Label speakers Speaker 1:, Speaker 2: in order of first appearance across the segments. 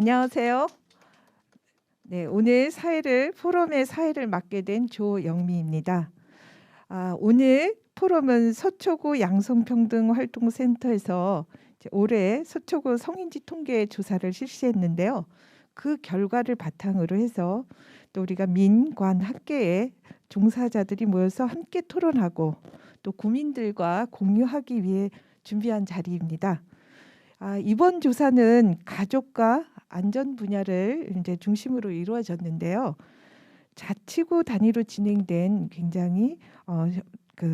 Speaker 1: 안녕하세요. 네, 오늘 포럼의 사회를 맡게 된 조영미입니다. 오늘 포럼은 서초구 양성평등활동센터에서 올해 서초구 성인지 통계 조사를 실시했는데요. 그 결과를 바탕으로 해서 또 우리가 민관 학계의 종사자들이 모여서 함께 토론하고 또 국민들과 공유하기 위해 준비한 자리입니다. 이번 조사는 가족과 안전 분야를 이제 중심으로 이루어졌는데요. 자치구 단위로 진행된 굉장히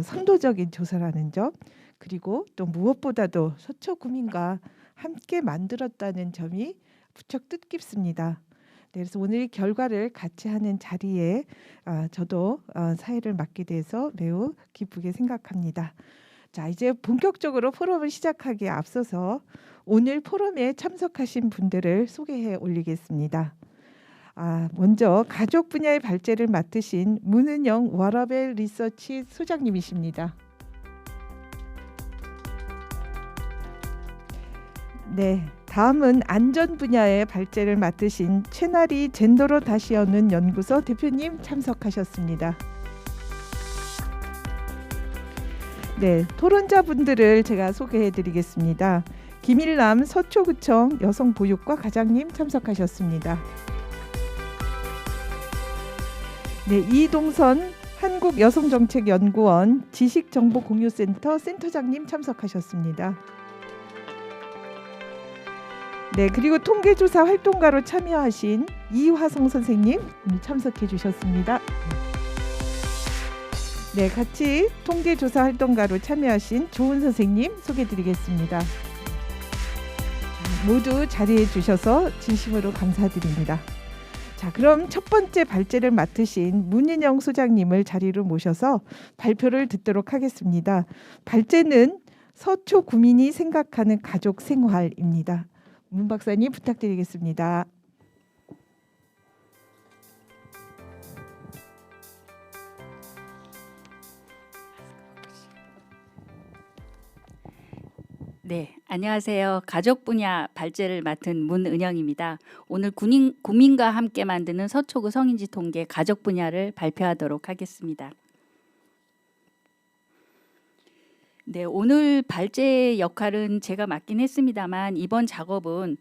Speaker 1: 선도적인 조사라는 점, 그리고 또 무엇보다도 서초 구민과 함께 만들었다는 점이 부쩍 뜻깊습니다. 네, 그래서 오늘 결과를 같이 하는 자리에 저도 사회를 맡게 돼서 매우 기쁘게 생각합니다. 자, 이제 본격적으로 포럼을 시작하기에 앞서서 오늘 포럼에 참석하신 분들을 소개해 올리겠습니다. 먼저 가족 분야의 발제를 맡으신 문은영 워라벨 리서치 소장님이십니다. 네, 다음은 안전 분야의 발제를 맡으신 최나리 젠더로 다시 여는 연구소 대표님 참석하셨습니다. 네, 토론자분들을 제가 소개해드리겠습니다. 김일남 서초구청 여성보육과 가장님 참석하셨습니다. 네, 이동선 한국여성정책연구원 지식정보공유센터 센터장님 참석하셨습니다. 네, 그리고 통계조사 활동가로 참여하신 이화성 선생님 참석해 주셨습니다. 네, 같이 통계조사 활동가로 참여하신 조은 선생님 소개드리겠습니다. 모두 자리해 주셔서 진심으로 감사드립니다. 자, 그럼 첫 번째 발제를 맡으신 문인영 소장님을 자리로 모셔서 발표를 듣도록 하겠습니다. 발제는 서초 구민이 생각하는 가족 생활입니다. 문 박사님 부탁드리겠습니다.
Speaker 2: 네, 안녕하세요. 가족 분야 발제를 맡은 문은영입니다. 오늘 구민과 함께 만드는 서초구 성인지 통계 가족 분야를 발표하도록 하겠습니다. 네, 오늘 발제 역할은 제가 맡긴 했습니다만 이번 작업은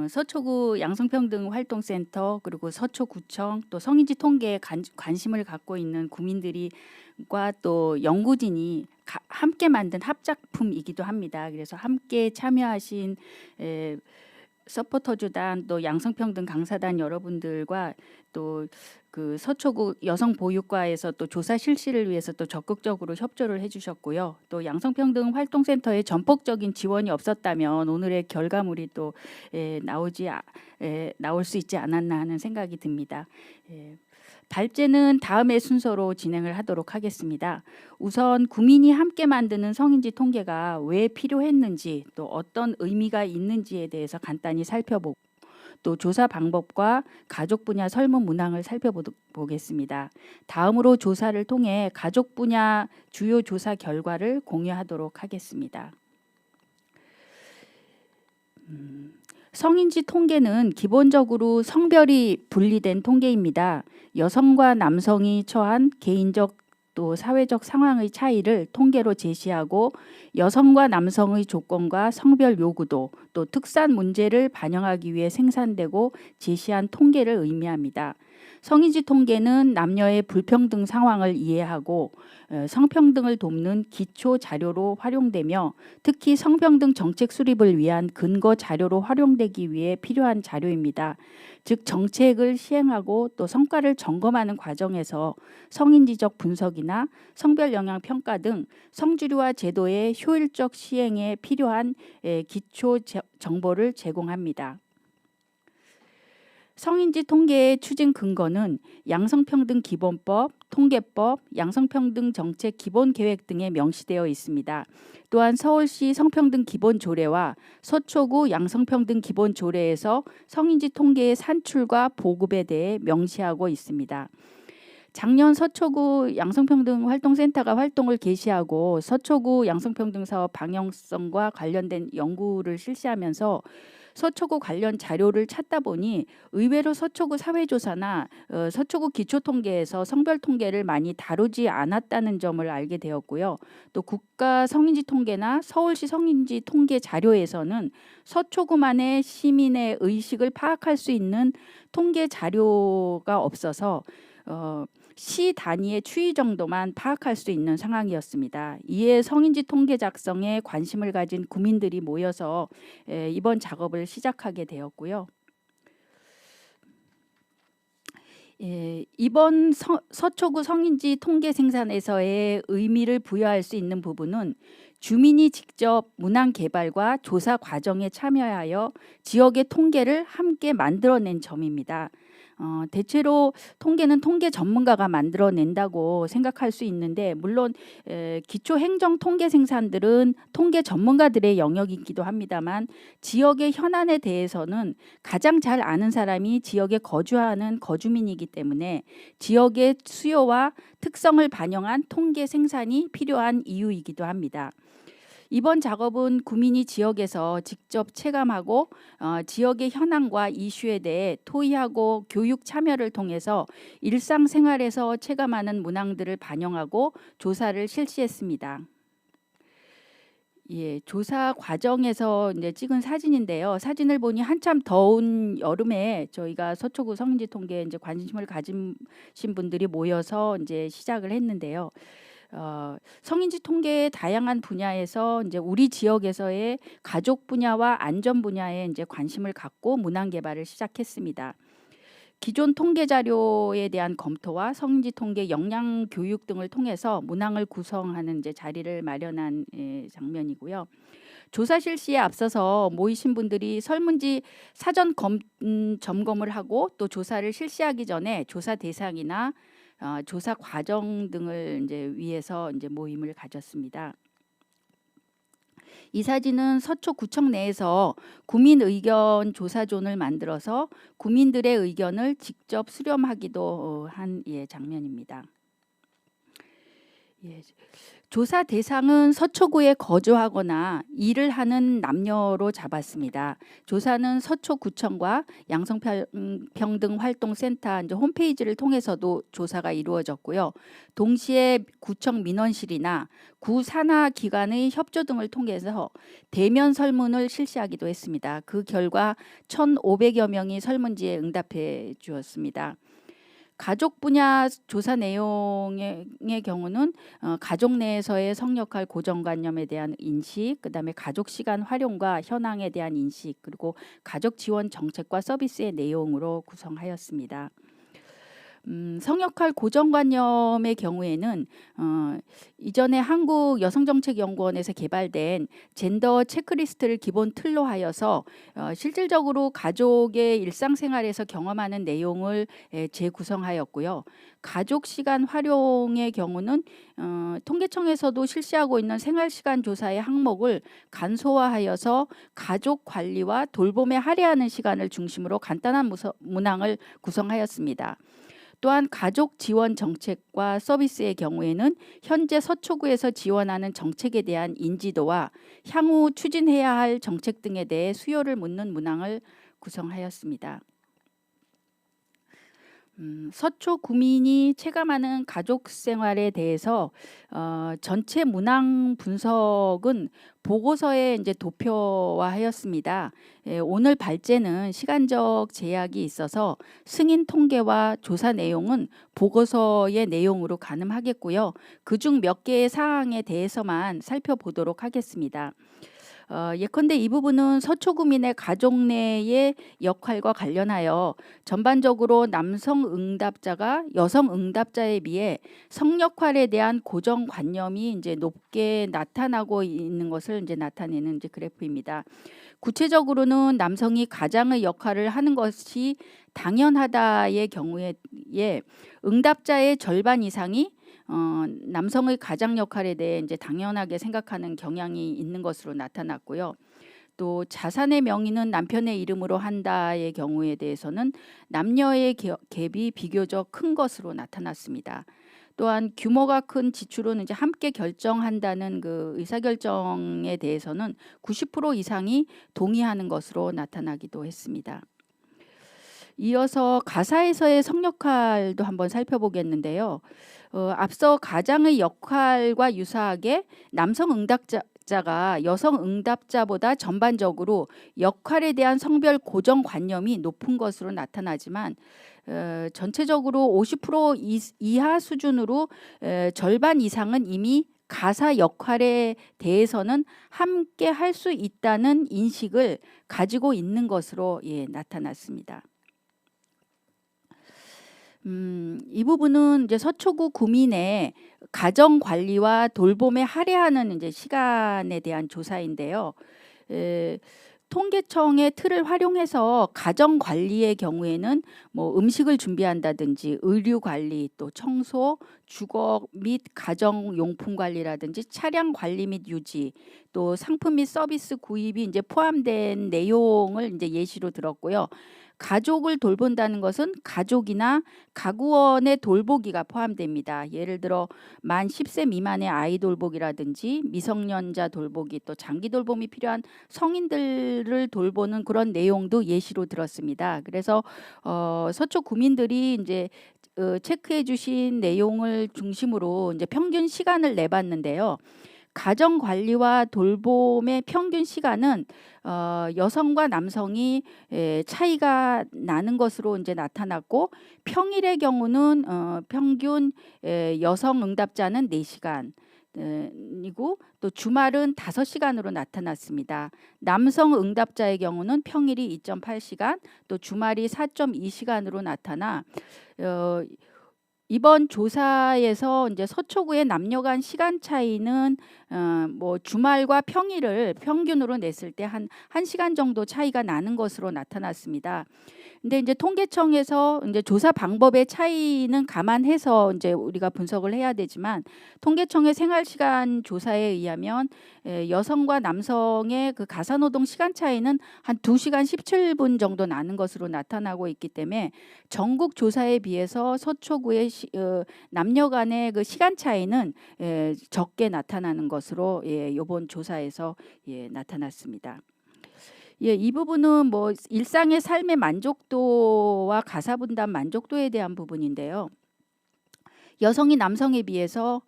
Speaker 2: 서초구 양성평등활동센터 그리고 서초구청 또 성인지 통계에 관심을 갖고 있는 구민들과 또 연구진이 함께 만든 합작품이기도 합니다. 그래서 함께 참여하신 서포터주단 또 양성평등 강사단 여러분들과 또 그 서초구 여성보육과에서 또 조사 실시를 위해서 또 적극적으로 협조를 해주셨고요. 또 양성평등 활동센터의 전폭적인 지원이 없었다면 오늘의 결과물이 또 나올 수 있지 않았나 하는 생각이 듭니다. 발제는 다음의 순서로 진행을 하도록 하겠습니다. 우선 구민이 함께 만드는 성인지 통계가 왜 필요했는지 또 어떤 의미가 있는지에 대해서 간단히 살펴보고 또 조사 방법과 가족 분야 설문 문항을 살펴보겠습니다. 다음으로 조사를 통해 가족 분야 주요 조사 결과를 공유하도록 하겠습니다. 성인지 통계는 기본적으로 성별이 분리된 통계입니다. 여성과 남성이 처한 개인적 또 사회적 상황의 차이를 통계로 제시하고 여성과 남성의 조건과 성별 요구도 또 특산 문제를 반영하기 위해 생산되고 제시한 통계를 의미합니다. 성인지 통계는 남녀의 불평등 상황을 이해하고 성평등을 돕는 기초 자료로 활용되며 특히 성평등 정책 수립을 위한 근거 자료로 활용되기 위해 필요한 자료입니다. 즉 정책을 시행하고 또 성과를 점검하는 과정에서 성인지적 분석이나 성별 영향 평가 등 성주류와 제도의 효율적 시행에 필요한 기초 정보를 제공합니다. 성인지 통계의 추진 근거는 양성평등기본법, 통계법, 양성평등정책 기본계획 등에 명시되어 있습니다. 또한 서울시 성평등기본조례와 서초구 양성평등기본조례에서 성인지 통계의 산출과 보급에 대해 명시하고 있습니다. 작년 서초구 양성평등활동센터가 활동을 개시하고 서초구 양성평등사업 방향성과 관련된 연구를 실시하면서 서초구 관련 자료를 찾다 보니 의외로 서초구 사회조사나 서초구 기초통계에서 성별 통계를 많이 다루지 않았다는 점을 알게 되었고요. 또 국가 성인지 통계나 서울시 성인지 통계 자료에서는 서초구만의 시민의 의식을 파악할 수 있는 통계 자료가 없어서 시 단위의 추이 정도만 파악할 수 있는 상황이었습니다. 이에 성인지 통계 작성에 관심을 가진 구민들이 모여서 이번 작업을 시작하게 되었고요. 이번 서초구 성인지 통계 생산에서의 의미를 부여할 수 있는 부분은 주민이 직접 문항 개발과 조사 과정에 참여하여 지역의 통계를 함께 만들어낸 점입니다. 대체로 통계는 통계 전문가가 만들어낸다고 생각할 수 있는데 물론 기초행정 통계 생산들은 통계 전문가들의 영역이기도 합니다만 지역의 현안에 대해서는 가장 잘 아는 사람이 지역에 거주하는 거주민이기 때문에 지역의 수요와 특성을 반영한 통계 생산이 필요한 이유이기도 합니다. 이번 작업은 구민이 지역에서 직접 체감하고 지역의 현황과 이슈에 대해 토의하고 교육 참여를 통해서 일상생활에서 체감하는 문항들을 반영하고 조사를 실시했습니다. 조사 과정에서 이제 찍은 사진인데요. 사진을 보니 한참 더운 여름에 저희가 서초구 성인지 통계에 이제 관심을 가지신 분들이 모여서 이제 시작을 했는데요. 성인지 통계의 다양한 분야에서 이제 우리 지역에서의 가족 분야와 안전 분야에 이제 관심을 갖고 문항 개발을 시작했습니다. 기존 통계 자료에 대한 검토와 성인지 통계 역량 교육 등을 통해서 문항을 구성하는 이제 자리를 마련한 장면이고요. 조사 실시에 앞서서 모이신 분들이 설문지 사전 점검을 하고 또 조사를 실시하기 전에 조사 대상이나 조사 과정 등을 이제 위해서 이제 모임을 가졌습니다. 이 사진은 서초구청 내에서 구민 의견 조사존을 만들어서 구민들의 의견을 직접 수렴하기도 한 장면입니다. 조사 대상은 서초구에 거주하거나 일을 하는 남녀로 잡았습니다. 조사는 서초구청과 양성평등활동센터 이제 홈페이지를 통해서도 조사가 이루어졌고요. 동시에 구청 민원실이나 구 산하 기관의 협조 등을 통해서 대면 설문을 실시하기도 했습니다. 그 결과 1,500여 명이 설문지에 응답해 주었습니다. 가족 분야 조사 내용의 경우는 가족 내에서의 성역할 고정관념에 대한 인식, 그다음에 가족 시간 활용과 현황에 대한 인식, 그리고 가족 지원 정책과 서비스의 내용으로 구성하였습니다. 성역할 고정관념의 경우에는 이전에 한국여성정책연구원에서 개발된 젠더 체크리스트를 기본 틀로 하여서 실질적으로 가족의 일상생활에서 경험하는 내용을 재구성하였고요. 가족 시간 활용의 경우는 통계청에서도 실시하고 있는 생활시간 조사의 항목을 간소화하여서 가족 관리와 돌봄에 할애하는 시간을 중심으로 간단한 문항을 구성하였습니다. 또한 가족 지원 정책과 서비스의 경우에는 현재 서초구에서 지원하는 정책에 대한 인지도와 향후 추진해야 할 정책 등에 대해 수요를 묻는 문항을 구성하였습니다. 서초 구민이 체감하는 가족 생활에 대해서 전체 문항 분석은 보고서에 이제 도표화하였습니다. 오늘 발제는 시간적 제약이 있어서 승인 통계와 조사 내용은 보고서의 내용으로 가늠하겠고요. 그중 몇 개의 사항에 대해서만 살펴보도록 하겠습니다. 예컨대 이 부분은 서초구민의 가족 내의 역할과 관련하여 전반적으로 남성 응답자가 여성 응답자에 비해 성역할에 대한 고정관념이 이제 높게 나타나고 있는 것을 이제 나타내는 이제 그래프입니다. 구체적으로는 남성이 가장의 역할을 하는 것이 당연하다의 경우에 응답자의 절반 이상이 남성의 가장 역할에 대해 이제 당연하게 생각하는 경향이 있는 것으로 나타났고요. 또 자산의 명의는 남편의 이름으로 한다의 경우에 대해서는 남녀의 갭이 비교적 큰 것으로 나타났습니다. 또한 규모가 큰 지출은 이제 함께 결정한다는 그 의사결정에 대해서는 90% 이상이 동의하는 것으로 나타나기도 했습니다. 이어서 가사에서의 성 역할도 한번 살펴보겠는데요. 앞서 가장의 역할과 유사하게 남성 응답자가 여성 응답자보다 전반적으로 역할에 대한 성별 고정관념이 높은 것으로 나타나지만 전체적으로 50% 이하 수준으로 절반 이상은 이미 가사 역할에 대해서는 함께 할 수 있다는 인식을 가지고 있는 것으로 나타났습니다. 이 부분은 이제 서초구 구민의 가정 관리와 돌봄에 할애하는 이제 시간에 대한 조사인데요. 통계청의 틀을 활용해서 가정 관리의 경우에는 뭐 음식을 준비한다든지 의류 관리, 또 청소, 주거 및 가정 용품 관리라든지 차량 관리 및 유지, 또 상품 및 서비스 구입이 이제 포함된 내용을 이제 예시로 들었고요. 가족을 돌본다는 것은 가족이나 가구원의 돌보기가 포함됩니다. 예를 들어 만 10세 미만의 아이 돌보기라든지 미성년자 돌보기, 또 장기 돌봄이 필요한 성인들을 돌보는 그런 내용도 예시로 들었습니다. 그래서 서초 구민들이 이제 체크해 주신 내용을 중심으로 이제 평균 시간을 내봤는데요. 가정 관리와 돌봄의 평균 시간은 여성과 남성이 차이가 나는 것으로 이제 나타났고, 평일의 경우는 평균 여성 응답자는 4시간 이고 또 주말은 5시간으로 나타났습니다. 남성 응답자의 경우는 평일이 2.8시간, 또 주말이 4.2시간으로 나타나 이번 조사에서 이제 서초구의 남녀 간 시간 차이는 뭐 주말과 평일을 평균으로 냈을 때 한 1시간 정도 차이가 나는 것으로 나타났습니다. 근데 이제 통계청에서 이제 조사 방법의 차이는 감안해서 이제 우리가 분석을 해야 되지만, 통계청의 생활시간 조사에 의하면 여성과 남성의 그 가사노동 시간 차이는 한 2시간 17분 정도 나는 것으로 나타나고 있기 때문에 전국 조사에 비해서 서초구의 남녀 간의 그 시간 차이는 적게 나타나는 것으로 이번 조사에서 나타났습니다. 이 부분은 뭐 일상의 삶의 만족도와 가사 분담 만족도에 대한 부분인데요. 여성이 남성에 비해서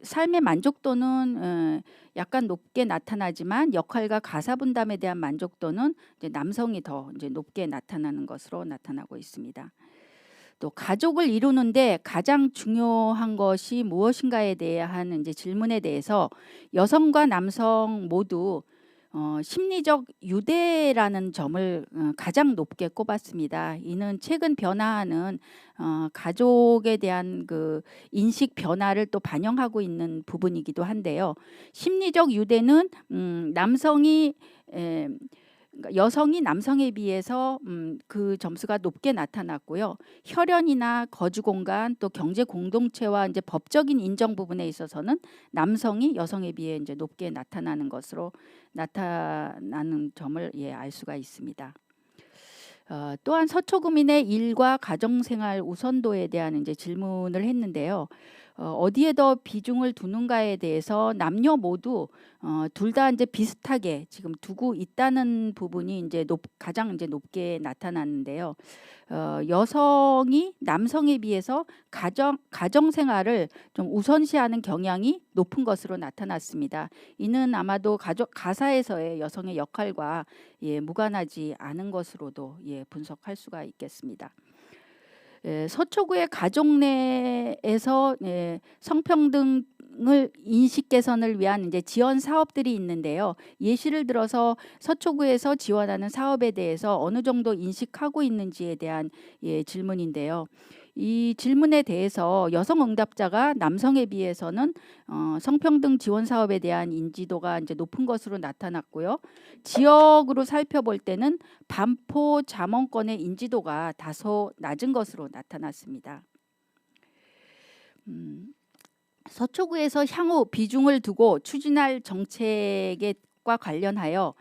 Speaker 2: 삶의 만족도는 약간 높게 나타나지만 역할과 가사 분담에 대한 만족도는 이제 남성이 더 이제 높게 나타나는 것으로 나타나고 있습니다. 또 가족을 이루는데 가장 중요한 것이 무엇인가에 대한 이제 질문에 대해서 여성과 남성 모두 심리적 유대라는 점을 가장 높게 꼽았습니다. 이는 최근 변화하는 가족에 대한 그 인식 변화를 또 반영하고 있는 부분이기도 한데요. 심리적 유대는 여성이 남성에 비해서 그 점수가 높게 나타났고요. 혈연이나 거주 공간, 또 경제 공동체와 이제 법적인 인정 부분에 있어서는 남성이 여성에 비해 이제 높게 나타나는 것으로 나타나는 점을 알 수가 있습니다. 또한 서초구민의 일과 가정생활 우선도에 대한 이제 질문을 했는데요. 어디에 더 비중을 두는가에 대해서 남녀 모두 둘 다 이제 비슷하게 지금 두고 있다는 부분이 이제 가장 이제 높게 나타났는데요. 여성이 남성에 비해서 가정 생활을 좀 우선시하는 경향이 높은 것으로 나타났습니다. 이는 아마도 가사에서의 여성의 역할과 무관하지 않은 것으로도 분석할 수가 있겠습니다. 서초구의 가족 내에서 성평등을 인식 개선을 위한 이제 지원 사업들이 있는데요. 예시를 들어서 서초구에서 지원하는 사업에 대해서 어느 정도 인식하고 있는지에 대한 질문인데요. 이 질문에 대해서 여성 응답자가 남성에 비해서는 성평등 지원 사업에 대한 인지도가 이제 높은 것으로 나타났고요. 지역으로 살펴볼 때는 반포 잠원권의 인지도가 다소 낮은 것으로 나타났습니다. 서초구에서 향후 비중을 두고 추진할 정책과 관련하여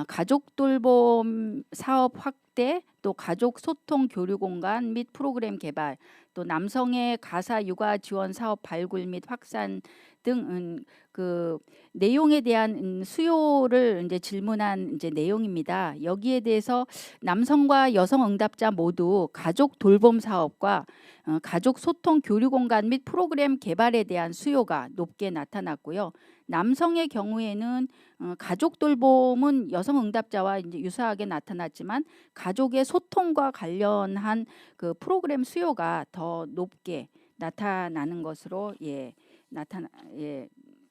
Speaker 2: 가족 돌봄 사업 확대, 또 가족 소통 교류 공간 및 프로그램 개발, 또 남성의 가사 육아 지원 사업 발굴 및 확산 등 그 내용에 대한 수요를 이제 질문한 이제 내용입니다. 여기에 대해서 남성과 여성 응답자 모두 가족 돌봄 사업과 가족 소통 교류 공간 및 프로그램 개발에 대한 수요가 높게 나타났고요. 남성의 경우에는 가족 돌봄은 여성 응답자와 이제 유사하게 나타났지만 가족의 소통과 관련한 그 프로그램 수요가 더 높게 나타나는 것으로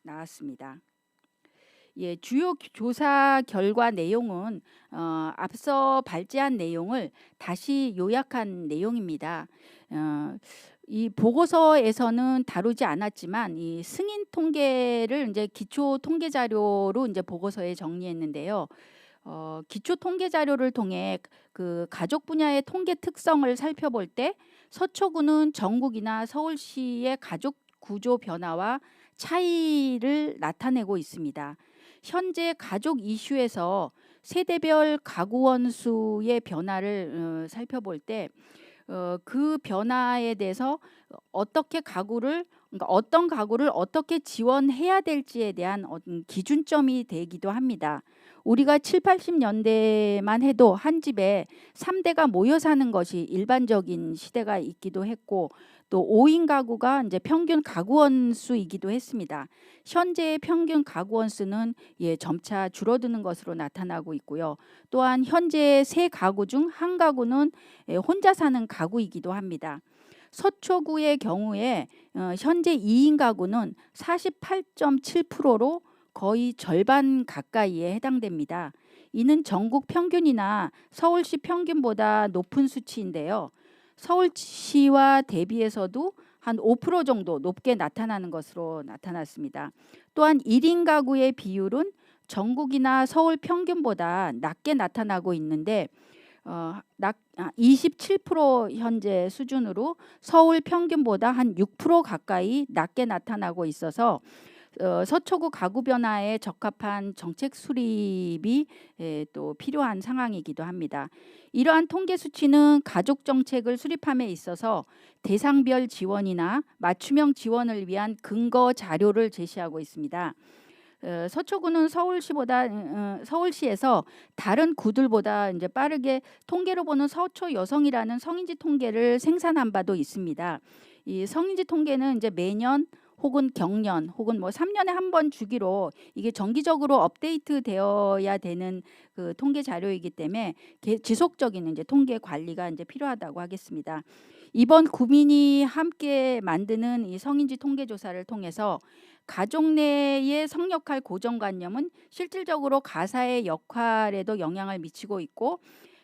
Speaker 2: 나왔습니다. 주요 조사 결과 내용은 앞서 발제한 내용을 다시 요약한 내용입니다. 이 보고서에서는 다루지 않았지만 이 승인 통계를 이제 기초 통계 자료로 이제 보고서에 정리했는데요. 기초 통계 자료를 통해 그 가족 분야의 통계 특성을 살펴볼 때 서초구는 전국이나 서울시의 가족 구조 변화와 차이를 나타내고 있습니다. 현재 가족 이슈에서 세대별 가구 원수의 변화를 살펴볼 때 그 변화에 대해서 어떤 가구를 어떻게 지원해야 될지에 대한 기준점이 되기도 합니다. 우리가 7, 80년대만 해도 한 집에 3대가 모여 사는 것이 일반적인 시대가 있기도 했고 또 5인 가구가 이제 평균 가구 원수이기도 했습니다. 현재의 평균 가구 원수는 점차 줄어드는 것으로 나타나고 있고요. 또한 현재 세 가구 중 한 가구는 혼자 사는 가구이기도 합니다. 서초구의 경우에 현재 2인 가구는 48.7%로 거의 절반 가까이에 해당됩니다. 이는 전국 평균이나 서울시 평균보다 높은 수치인데요. 서울시와 대비해서도 한 5% 정도 높게 나타나는 것으로 나타났습니다. 또한 1인 가구의 비율은 전국이나 서울 평균보다 낮게 나타나고 있는데 27% 현재 수준으로 서울 평균보다 한 6% 가까이 낮게 나타나고 있어서 서초구 가구 변화에 적합한 정책 수립이 또 필요한 상황이기도 합니다. 이러한 통계 수치는 가족 정책을 수립함에 있어서 대상별 지원이나 맞춤형 지원을 위한 근거 자료를 제시하고 있습니다. 서초구는 서울시에서 다른 구들보다 이제 빠르게 통계로 보는 서초 여성이라는 성인지 통계를 생산한 바도 있습니다. 이 성인지 통계는 이제 매년 혹은 경년 혹은 뭐 3년에 한 번 주기로 이게 정기적으로 업데이트 되어야 되는 그 통계 자료이기 때문에 지속적인 이제 통계 관리가 이제 필요하다고 하겠습니다. 이번 구민이 함께 만드는 이 성인지 통계 조사를 통해서 가족 내의 성역할 고정관념은 실질적으로 가사의 역할에도 영향을 미치고 있고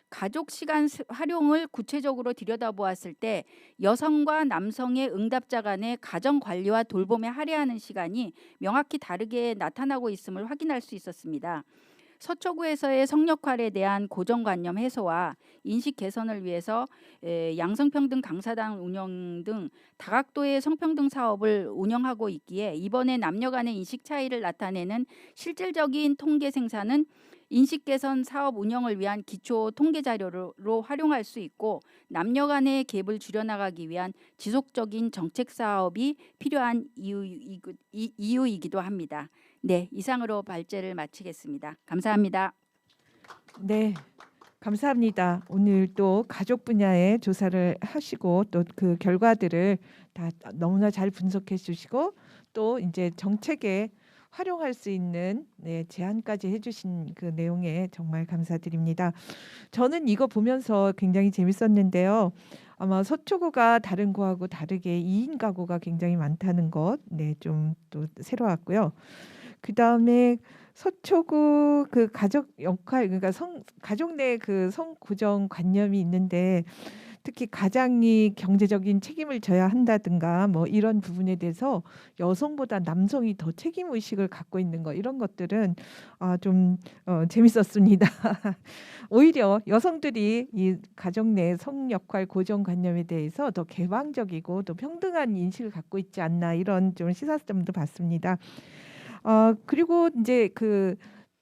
Speaker 2: 가족 시간 활용을 구체적으로 들여다보았을 때 여성과 남성의 응답자 간의 가정 관리와 돌봄에 할애하는 시간이 명확히 다르게 나타나고 있음을 확인할 수 있었습니다. 서초구에서의 성역할에 대한 고정관념 해소와 인식 개선을 위해서 양성평등 강사단 운영 등 다각도의 성평등 사업을 운영하고 있기에 이번에 남녀 간의 인식 차이를 나타내는 실질적인 통계 생산은 인식 개선 사업 운영을 위한 기초 통계 자료로 활용할 수 있고 남녀 간의 갭을 줄여나가기 위한 지속적인 정책 사업이 필요한 이유이기도 합니다. 네, 이상으로 발제를 마치겠습니다. 감사합니다.
Speaker 1: 네, 감사합니다. 오늘 또 가족 분야의 조사를 하시고 또 그 결과들을 다 너무나 잘 분석해 주시고 또 이제 정책에 활용할 수 있는 제안까지 해주신 그 내용에 정말 감사드립니다. 저는 이거 보면서 굉장히 재밌었는데요. 아마 서초구가 다른 구하고 다르게 2인 가구가 굉장히 많다는 것, 좀 또 새로웠고요. 그 다음에 서초구 그 가족 역할, 그러니까 가족 내 그 성고정 관념이 있는데 특히 가장이 경제적인 책임을 져야 한다든가 뭐 이런 부분에 대해서 여성보다 남성이 더 책임 의식을 갖고 있는 거 이런 것들은 좀 재밌었습니다. 오히려 여성들이 이 가족 내 성 역할 고정 관념에 대해서 더 개방적이고 또 평등한 인식을 갖고 있지 않나 이런 좀 시사점도 봤습니다. 그리고 이제 그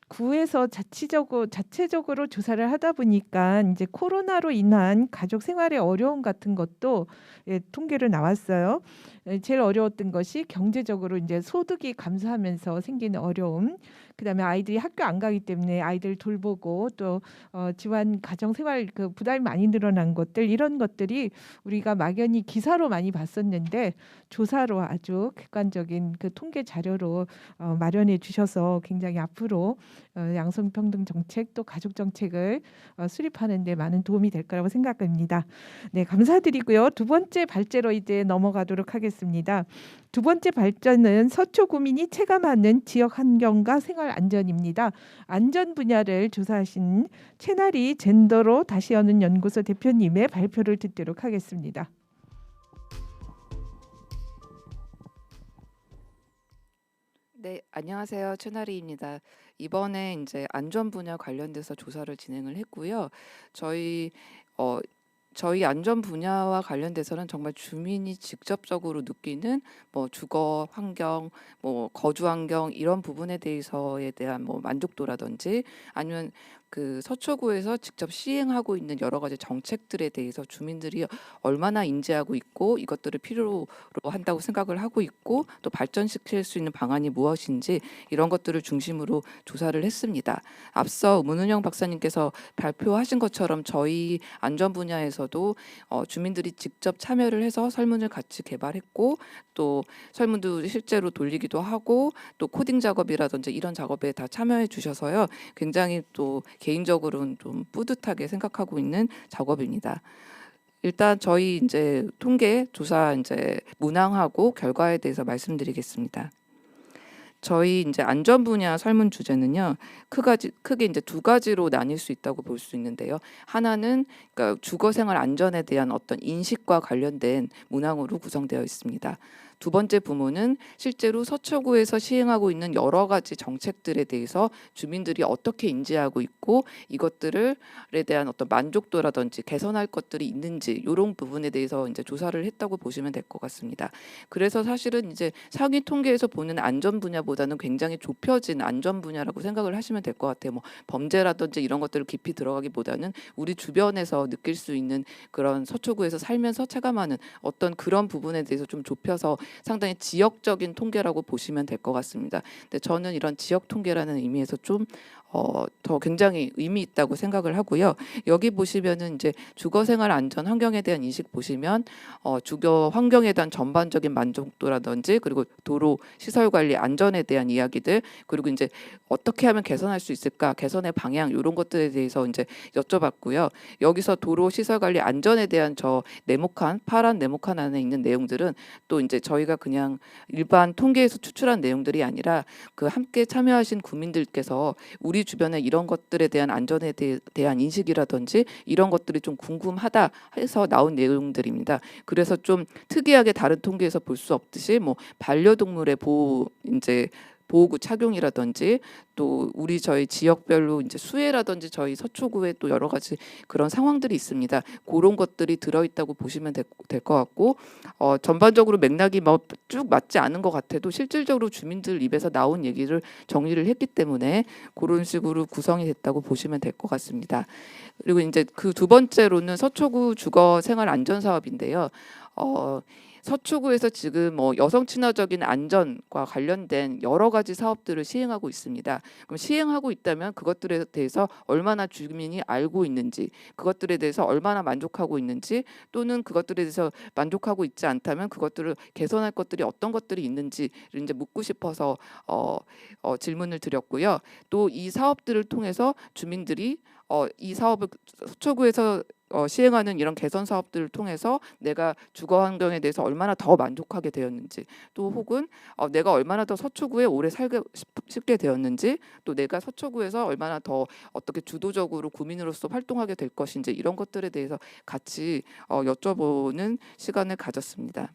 Speaker 1: 구에서 자체적으로 조사를 하다 보니까 이제 코로나로 인한 가족 생활의 어려움 같은 것도 통계로 나왔어요. 제일 어려웠던 것이 경제적으로 이제 소득이 감소하면서 생기는 어려움. 그다음에 아이들이 학교 안 가기 때문에 아이들 돌보고 또 집안 가정 생활 그 부담이 많이 늘어난 것들 이런 것들이 우리가 막연히 기사로 많이 봤었는데 조사로 아주 객관적인 그 통계 자료로 마련해 주셔서 굉장히 앞으로 양성평등 정책 또 가족 정책을 수립하는 데 많은 도움이 될 거라고 생각합니다. 네, 감사드리고요. 두 번째 발제로 이제 넘어가도록 하겠습니다. 두 번째 발전은 서초 구민이 체감하는 지역 환경과 생활 안전입니다. 안전 분야를 조사하신 채나리 젠더로 다시 여는 연구소 대표님의 발표를 듣도록 하겠습니다.
Speaker 3: 네, 안녕하세요. 최나리입니다. 이번에 이제 안전 분야 관련돼서 조사를 진행을 했고요. 저희 저희 안전 분야와 관련돼서는 정말 주민이 직접적으로 느끼는 뭐 주거 환경, 뭐 거주 환경 이런 부분에 대해서에 대한 뭐 만족도라든지 아니면 그 서초구에서 직접 시행하고 있는 여러 가지 정책들에 대해서 주민들이 얼마나 인지하고 있고 이것들을 필요로 한다고 생각을 하고 있고 또 발전시킬 수 있는 방안이 무엇인지 이런 것들을 중심으로 조사를 했습니다. 앞서 문은영 박사님께서 발표하신 것처럼 저희 안전 분야에서도 주민들이 직접 참여를 해서 설문을 같이 개발했고 또 설문도 실제로 돌리기도 하고 또 코딩 작업이라든지 이런 작업에 다 참여해 주셔서요. 굉장히 또 개인적으로는 좀 뿌듯하게 생각하고 있는 작업입니다. 일단 저희 이제 통계 조사 이제 문항하고 결과에 대해서 말씀드리겠습니다. 저희 이제 안전 분야 설문 주제는요. 크게 이제 두 가지로 나뉠 수 있다고 볼 수 있는데요. 하나는 그러니까 주거 생활 안전에 대한 어떤 인식과 관련된 문항으로 구성되어 있습니다. 두 번째 부문은 실제로 서초구에서 시행하고 있는 여러 가지 정책들에 대해서 주민들이 어떻게 인지하고 있고 이것들에 대한 어떤 만족도라든지 개선할 것들이 있는지 이런 부분에 대해서 이제 조사를 했다고 보시면 될 것 같습니다. 그래서 사실은 이제 상위 통계에서 보는 안전 분야보다는 굉장히 좁혀진 안전 분야라고 생각을 하시면 될 것 같아요. 뭐 범죄라든지 이런 것들을 깊이 들어가기보다는 우리 주변에서 느낄 수 있는 그런 서초구에서 살면서 체감하는 어떤 그런 부분에 대해서 좀 좁혀서 상당히 지역적인 통계라고 보시면 될 것 같습니다. 근데 저는 이런 지역 통계라는 의미에서 좀 더 굉장히 의미 있다고 생각을 하고요. 여기 보시면은 이제 주거생활 안전 환경에 대한 인식 보시면 주거 환경에 대한 전반적인 만족도라든지 그리고 도로 시설 관리 안전에 대한 이야기들 그리고 이제 어떻게 하면 개선할 수 있을까 개선의 방향 이런 것들에 대해서 이제 여쭤봤고요. 여기서 도로 시설 관리 안전에 대한 저 네모칸 파란 네모칸 안에 있는 내용들은 또 이제 저희가 그냥 일반 통계에서 추출한 내용들이 아니라 그 함께 참여하신 구민들께서 우리 주변에 이런 것들에 대한 안전에 대한 인식이라든지 이런 것들이 좀 궁금하다 해서 나온 내용들입니다. 그래서 좀 특이하게 다른 통계에서 볼 수 없듯이 뭐 반려동물의 보호구 착용이라든지 또 저희 지역별로 이제 수해라든지 저희 서초구에 또 여러 가지 그런 상황들이 있습니다. 그런 것들이 들어있다고 보시면 될 것 같고 전반적으로 맥락이 뭐 쭉 맞지 않은 것 같아도 실질적으로 주민들 입에서 나온 얘기를 정리를 했기 때문에 그런 식으로 구성이 됐다고 보시면 될 것 같습니다. 그리고 이제 그 두 번째로는 서초구 주거 생활 안전 사업인데요. 서초구에서 지금 뭐 여성 친화적인 안전과 관련된 여러 가지 사업들을 시행하고 있습니다. 그럼 시행하고 있다면 그것들에 대해서 얼마나 주민이 알고 있는지, 그것들에 대해서 얼마나 만족하고 있는지, 또는 그것들에 대해서 만족하고 있지 않다면 그것들을 개선할 것들이 어떤 것들이 있는지를 이제 묻고 싶어서 질문을 드렸고요. 또 이 사업들을 통해서 주민들이 이 사업을 서초구에서 시행하는 이런 개선 사업들을 통해서 내가 주거 환경에 대해서 얼마나 더 만족하게 되었는지 또 혹은 내가 얼마나 더 서초구에 오래 살게 싶게 되었는지 또 내가 서초구에서 얼마나 더 어떻게 주도적으로 구민으로서 활동하게 될 것인지 이런 것들에 대해서 같이 여쭤보는 시간을 가졌습니다.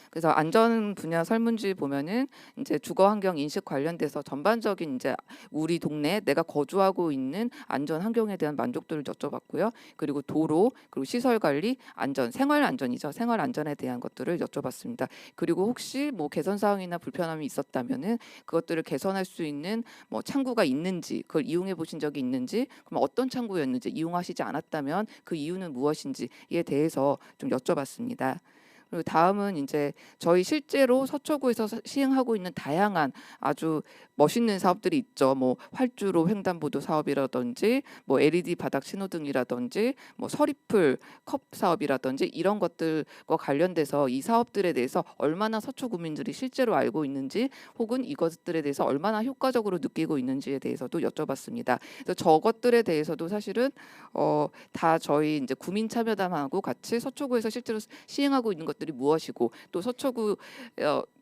Speaker 3: 그래서 안전 분야 설문지 보면은 이제 주거 환경 인식 관련돼서 전반적인 이제 우리 동네 내가 거주하고 있는 안전 환경에 대한 만족도를 여쭤봤고요. 그리고 도로, 그리고 시설 관리, 안전, 생활 안전이죠. 생활 안전에 대한 것들을 여쭤봤습니다. 그리고 혹시 뭐 개선 사항이나 불편함이 있었다면은 그것들을 개선할 수 있는 뭐 창구가 있는지, 그걸 이용해 보신 적이 있는지, 그럼 어떤 창구였는지, 이용하시지 않았다면 그 이유는 무엇인지에 대해서 좀 여쭤봤습니다. 그리고 다음은 이제 저희 실제로 서초구에서 시행하고 있는 다양한 아주 멋있는 사업들이 있죠. 뭐 활주로 횡단보도 사업이라든지, 뭐 LED 바닥 신호등이라든지, 뭐 서리풀 컵 사업이라든지 이런 것들과 관련돼서 이 사업들에 대해서 얼마나 서초 구민들이 실제로 알고 있는지, 혹은 이것들에 대해서 얼마나 효과적으로 느끼고 있는지에 대해서도 여쭤봤습니다. 그래서 저것들에 대해서도 사실은 다 저희 이제 구민 참여단하고 같이 서초구에서 실제로 시행하고 있는 것들이 무엇이고, 또 서초구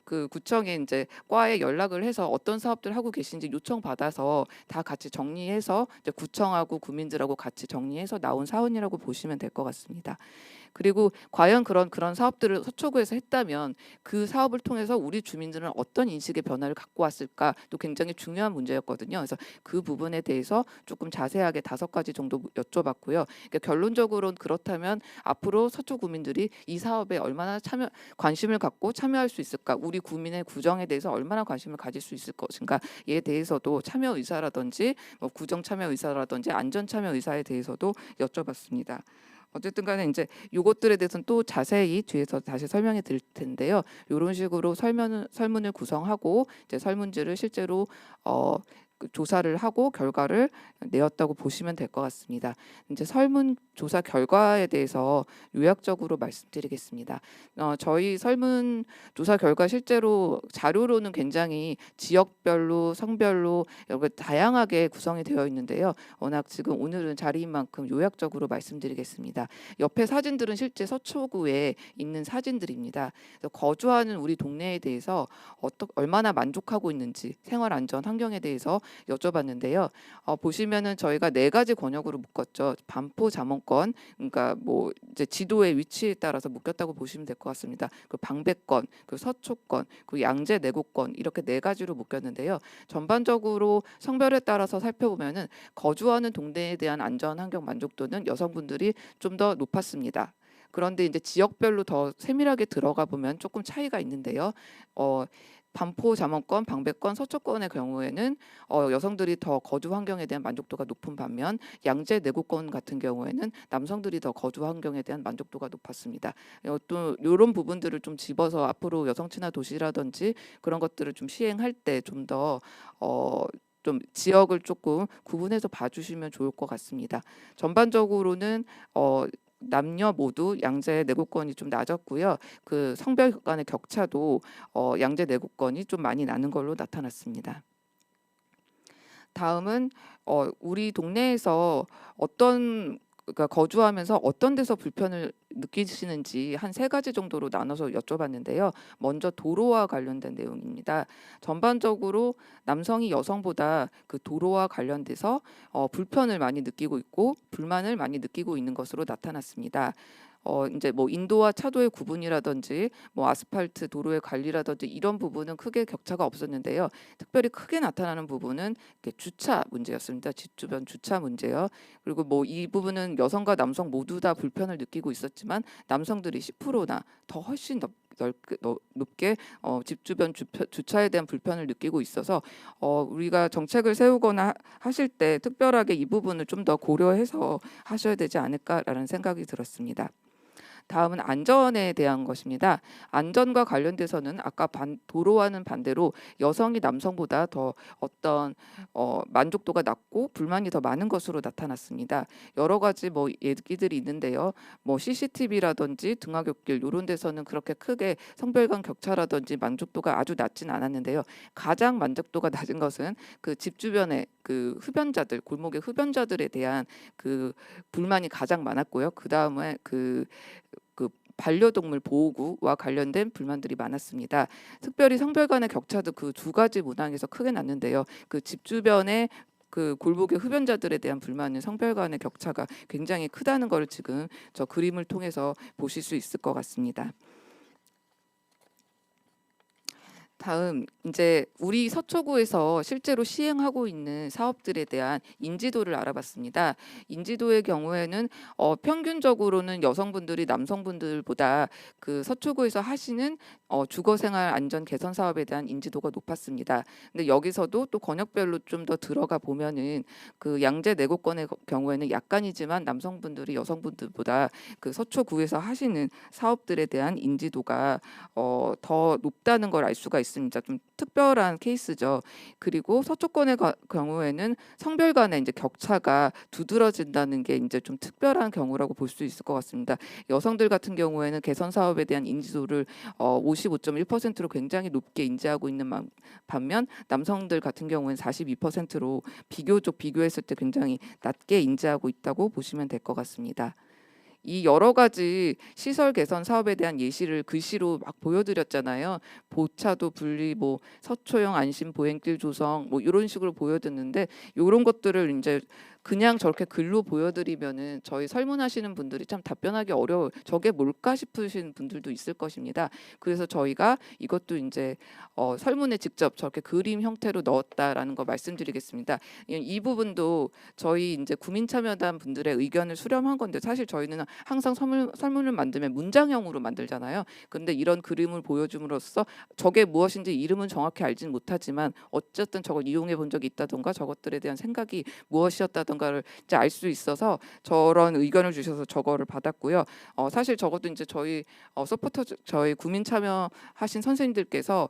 Speaker 3: 그 구청에 이제 과에 연락을 해서 어떤 사업들 하고 계신지 요청 받아서 다 같이 정리해서 이제 구청하고 구민들하고 같이 정리해서 나온 사원이라고 보시면 될 것 같습니다. 그리고 과연 그런 사업들을 서초구에서 했다면 그 사업을 통해서 우리 주민들은 어떤 인식의 변화를 갖고 왔을까도 굉장히 중요한 문제였거든요. 그래서 그 부분에 대해서 조금 자세하게 5가지 정도 여쭤봤고요. 그러니까 결론적으로는 그렇다면 앞으로 서초 구민들이 이 사업에 얼마나 관심을 갖고 참여할 수 있을까, 우리 구민의 구정에 대해서 얼마나 관심을 가질 수 있을 것인가에 대해서도 참여 의사라든지 뭐 구정 참여 의사라든지 안전 참여 의사에 대해서도 여쭤봤습니다. 어쨌든 간에 이제 요것들에 대해서는 또 자세히 뒤에서 다시 설명해 드릴 텐데요. 이런 식으로 설문을 구성하고 이제 설문지를 실제로 조사를 하고 결과를 내었다고 보시면 될 것 같습니다. 이제 설문 조사 결과에 대해서 요약적으로 말씀드리겠습니다. 저희 설문 조사 결과 실제로 자료로는 굉장히 지역별로, 성별로 이렇게 다양하게 구성이 되어 있는데요. 워낙 지금 오늘은 자리인 만큼 요약적으로 말씀드리겠습니다. 옆에 사진들은 실제 서초구에 있는 사진들입니다. 그래서 거주하는 우리 동네에 대해서 얼마나 만족하고 있는지, 생활 안전 환경에 대해서 여쭤봤는데요. 보시면은 저희가 4가지 권역으로 묶었죠. 반포 잠원권, 그러니까 뭐 이제 지도의 위치에 따라서 묶였다고 보시면 될 것 같습니다. 그 방배권, 그 서초권, 그 양재 내곡권 이렇게 4가지로 묶였는데요. 전반적으로 성별에 따라서 살펴보면은 거주하는 동네에 대한 안전 환경 만족도는 여성분들이 좀 더 높았습니다. 그런데 이제 지역별로 더 세밀하게 들어가 보면 조금 차이가 있는데요. 반포 잠원권, 방배권, 서초권의 경우에는 여성들이 더 거주 환경에 대한 만족도가 높은 반면 양재 내곡권 같은 경우에는 남성들이 더 거주 환경에 대한 만족도가 높았습니다. 또 이런 부분들을 좀 집어서 앞으로 여성 친화 도시라든지 그런 것들을 좀 시행할 때 좀 더 좀 지역을 조금 구분해서 봐주시면 좋을 것 같습니다. 전반적으로는 남녀 모두 양재 내곡권이 좀 낮았고요. 그 성별 간의 격차도 양재 내곡권이 좀 많이 나는 걸로 나타났습니다. 다음은 우리 동네에서 그러니까 거주하면서 어떤 데서 불편을 느끼시는지 한 3가지 정도로 나눠서 여쭤봤는데요. 먼저 도로와 관련된 내용입니다. 전반적으로 남성이 여성보다 그 도로와 관련돼서 불편을 많이 느끼고 있고 불만을 많이 느끼고 있는 것으로 나타났습니다. 이제 뭐 인도와 차도의 구분이라든지 뭐 아스팔트 도로의 관리라든지 이런 부분은 크게 격차가 없었는데요. 특별히 크게 나타나는 부분은 주차 문제였습니다. 집 주변 주차 문제요. 그리고 뭐 이 부분은 여성과 남성 모두 다 불편을 느끼고 있었지만 남성들이 10%나 더 훨씬 높게 집 주변 주차에 대한 불편을 느끼고 있어서 우리가 정책을 세우거나 하실 때 특별하게 이 부분을 좀 더 고려해서 하셔야 되지 않을까라는 생각이 들었습니다. 다음은 안전에 대한 것입니다. 안전과 관련돼서는 아까 도로와는 반대로 여성이 남성보다 더 어떤 만족도가 낮고 불만이 더 많은 것으로 나타났습니다. 여러 가지 뭐 얘기들이 있는데요. 뭐 CCTV라든지 등하굣길 이런 데서는 그렇게 크게 성별 간 격차라든지 만족도가 아주 낮진 않았는데요. 가장 만족도가 낮은 것은 그 집 주변에 그 흡연자들, 골목의 흡연자들에 대한 그 불만이 가장 많았고요. 그 다음에 그 반려동물 보호구와 관련된 불만들이 많았습니다. 특별히 성별 간의 격차도 그 2가지 문항에서 크게 났는데요. 그 집 주변에 그 골목의 흡연자들에 대한 불만은 성별 간의 격차가 굉장히 크다는 걸 지금 저 그림을 통해서 보실 수 있을 것 같습니다. 다음 이제 우리 서초구에서 실제로 시행하고 있는 사업들에 대한 인지도를 알아봤습니다. 인지도의 경우에는 평균적으로는 여성분들이 남성분들보다 그 서초구에서 하시는 주거생활 안전 개선 사업에 대한 인지도가 높았습니다. 근데 여기서도 또 권역별로 좀 더 들어가 보면은 그 양재 내곡권의 경우에는 약간이지만 남성분들이 여성분들보다 그 서초구에서 하시는 사업들에 대한 인지도가 더 높다는 걸 알 수가 있습니다. 좀 특별한 케이스죠. 그리고 서초권의 경우에는 성별 간의 이제 격차가 두드러진다는 게 이제 좀 특별한 경우라고 볼 수 있을 것 같습니다. 여성들 같은 경우에는 개선 사업에 대한 인지도를 55.1%로 굉장히 높게 인지하고 있는 반면 남성들 같은 경우에는 42%로 비교했을 때 굉장히 낮게 인지하고 있다고 보시면 될 것 같습니다. 이 여러 가지 시설 개선 사업에 대한 예시를 글씨로 막 보여드렸잖아요. 보차도 분리, 뭐 서초형 안심 보행길 조성, 뭐 이런 식으로 보여드렸는데 이런 것들을 이제 그냥 저렇게 글로 보여드리면은 저희 설문하시는 분들이 참 답변하기 어려워요. 저게 뭘까 싶으신 분들도 있을 것입니다. 그래서 저희가 이것도 이제 설문에 직접 저렇게 그림 형태로 넣었다라는 거 말씀드리겠습니다. 이 부분도 저희 이제 구민참여단 분들의 의견을 수렴한 건데 사실 저희는 항상 설문을 만들면 문장형으로 만들잖아요. 근데 이런 그림을 보여줌으로써 저게 무엇인지 이름은 정확히 알지는 못하지만 어쨌든 저걸 이용해 본 적이 있다던가 저것들에 대한 생각이 무엇이었다던가를 이제 알 수 있어서 저런 의견을 주셔서 저거를 받았고요. 사실 저것도 이제 저희 저희 구민 참여하신 선생님들께서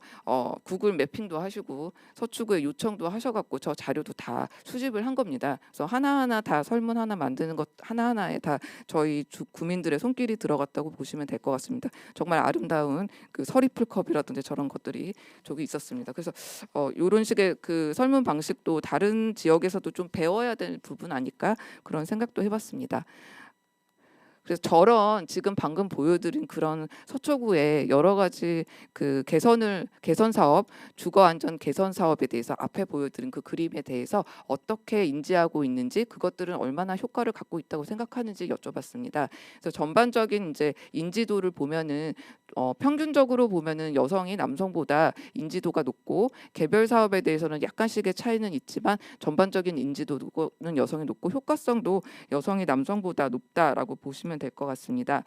Speaker 3: 구글 매핑도 하시고 서초구에 요청도 하셔갖고 저 자료도 다 수집을 한 겁니다. 그래서 하나하나 다 설문 하나 만드는 것 하나하나에 다 저희 구민들의 손길이 들어갔다고 보시면 될 것 같습니다. 정말 아름다운 그 서리풀컵이라든지 저런 것들이 저기 있었습니다. 그래서 이런 식의 그 설문 방식도 다른 지역에서도 좀 배워야 될 부분 아닐까 그런 생각도 해봤습니다. 그래서 저런 지금 방금 보여드린 그런 서초구의 여러 가지 그 개선 사업, 주거 안전 개선 사업에 대해서 앞에 보여드린 그 그림에 대해서 어떻게 인지하고 있는지 그것들은 얼마나 효과를 갖고 있다고 생각하는지 여쭤봤습니다. 그래서 전반적인 이제 인지도를 보면은 평균적으로 보면은 여성이 남성보다 인지도가 높고 개별 사업에 대해서는 약간씩의 차이는 있지만 전반적인 인지도는 여성이 높고 효과성도 여성이 남성보다 높다라고 보시면 될 것 같습니다.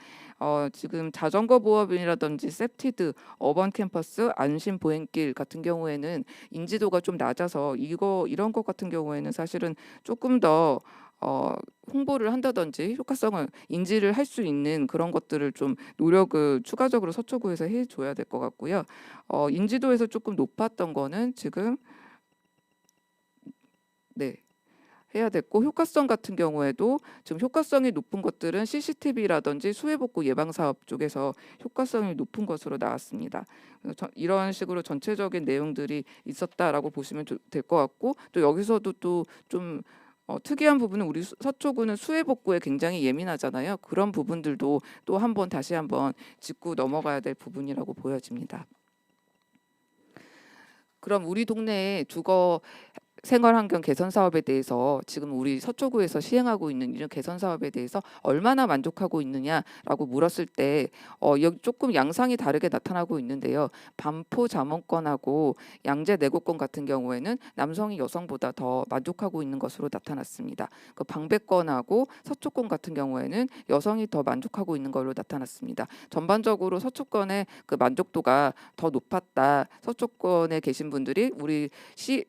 Speaker 3: 지금 자전거 보험이라든지 셉티드, 어번 캠퍼스, 안심 보행길 같은 경우에는 인지도가 좀 낮아서 이런 것 같은 경우에는 사실은 조금 더 홍보를 한다든지 효과성을 인지를 할 수 있는 그런 것들을 좀 노력을 추가적으로 서초구에서 해줘야 될 것 같고요. 인지도에서 조금 높았던 거는 지금 네. 해야 됐고 효과성 같은 경우에도 지금 효과성이 높은 것들은 CCTV라든지 수해복구 예방 사업 쪽에서 효과성이 높은 것으로 나왔습니다. 이런 식으로 전체적인 내용들이 있었다라고 보시면 될 것 같고 또 여기서도 또 좀 특이한 부분은 우리 서초구는 수해복구에 굉장히 예민하잖아요. 그런 부분들도 또 다시 한번 짚고 넘어가야 될 부분이라고 보여집니다. 그럼 우리 동네에 주거 생활환경 개선 사업에 대해서 지금 우리 서초구에서 시행하고 있는 이런 개선 사업에 대해서 얼마나 만족하고 있느냐라고 물었을 때 여기 조금 양상이 다르게 나타나고 있는데요. 반포 잠원권하고 양재 내곡권 같은 경우에는 남성이 여성보다 더 만족하고 있는 것으로 나타났습니다. 그 방배권하고 서초권 같은 경우에는 여성이 더 만족하고 있는 걸로 나타났습니다. 전반적으로 서초권의 그 만족도가 더 높았다. 서초권에 계신 분들이 우리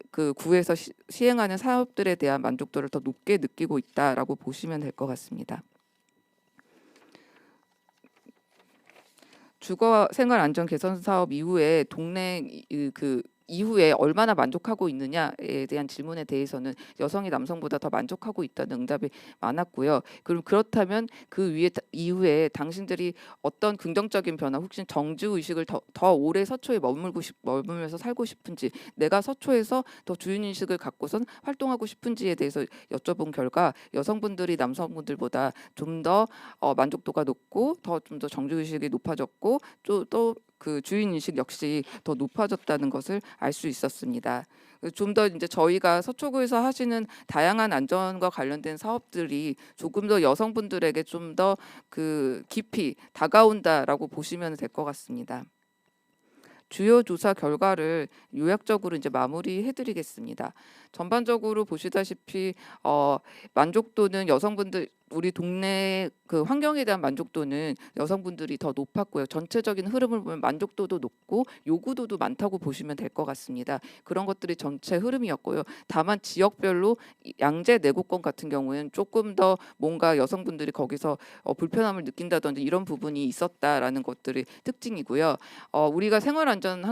Speaker 3: 그 구에서 시행하는 사업들에 대한 만족도를 더 높게 느끼고 있다라고 보시면 될 것 같습니다. 주거 생활 안전 개선 사업 이후에 동네 이후에 얼마나 만족하고 있느냐에 대한 질문에 대해서는 여성이 남성보다 더 만족하고 있다는 응답이 많았고요. 그럼 그렇다면 이후에 당신들이 어떤 긍정적인 변화, 혹시 정주 의식을 더 오래 서초에 머물면서 살고 싶은지, 내가 서초에서 더 주인 의식을 갖고선 활동하고 싶은지에 대해서 여쭤본 결과 여성분들이 남성분들보다 좀 더 만족도가 높고 좀 더 정주 의식이 높아졌고 또 그 주인 의식 역시 더 높아졌다는 것을 알 수 있었습니다. 좀 더 이제 저희가 서초구에서 하시는 다양한 안전과 관련된 사업들이 조금 더 여성분들에게 좀 더 그 깊이 다가온다라고 보시면 될 것 같습니다. 주요 조사 결과를 요약적으로 이제 마무리해드리겠습니다. 전반적으로 보시다시피 만족도는 여성분들 우리 동네 그 환경에 대한 만족도는 여성분들이 더 높았고요. 전체적인 흐름을 보면 만족도도 높고 요구도도 많다고 보시면 될 것 같습니다. 그런 것들이 전체 흐름이었고요. 다만 지역별로 양재 내곡권 같은 경우에는 조금 더 뭔가 여성분들이 거기서 불편함을 느낀다든지 이런 부분이 있었다라는 것들이 특징이고요. 우리가 생활안전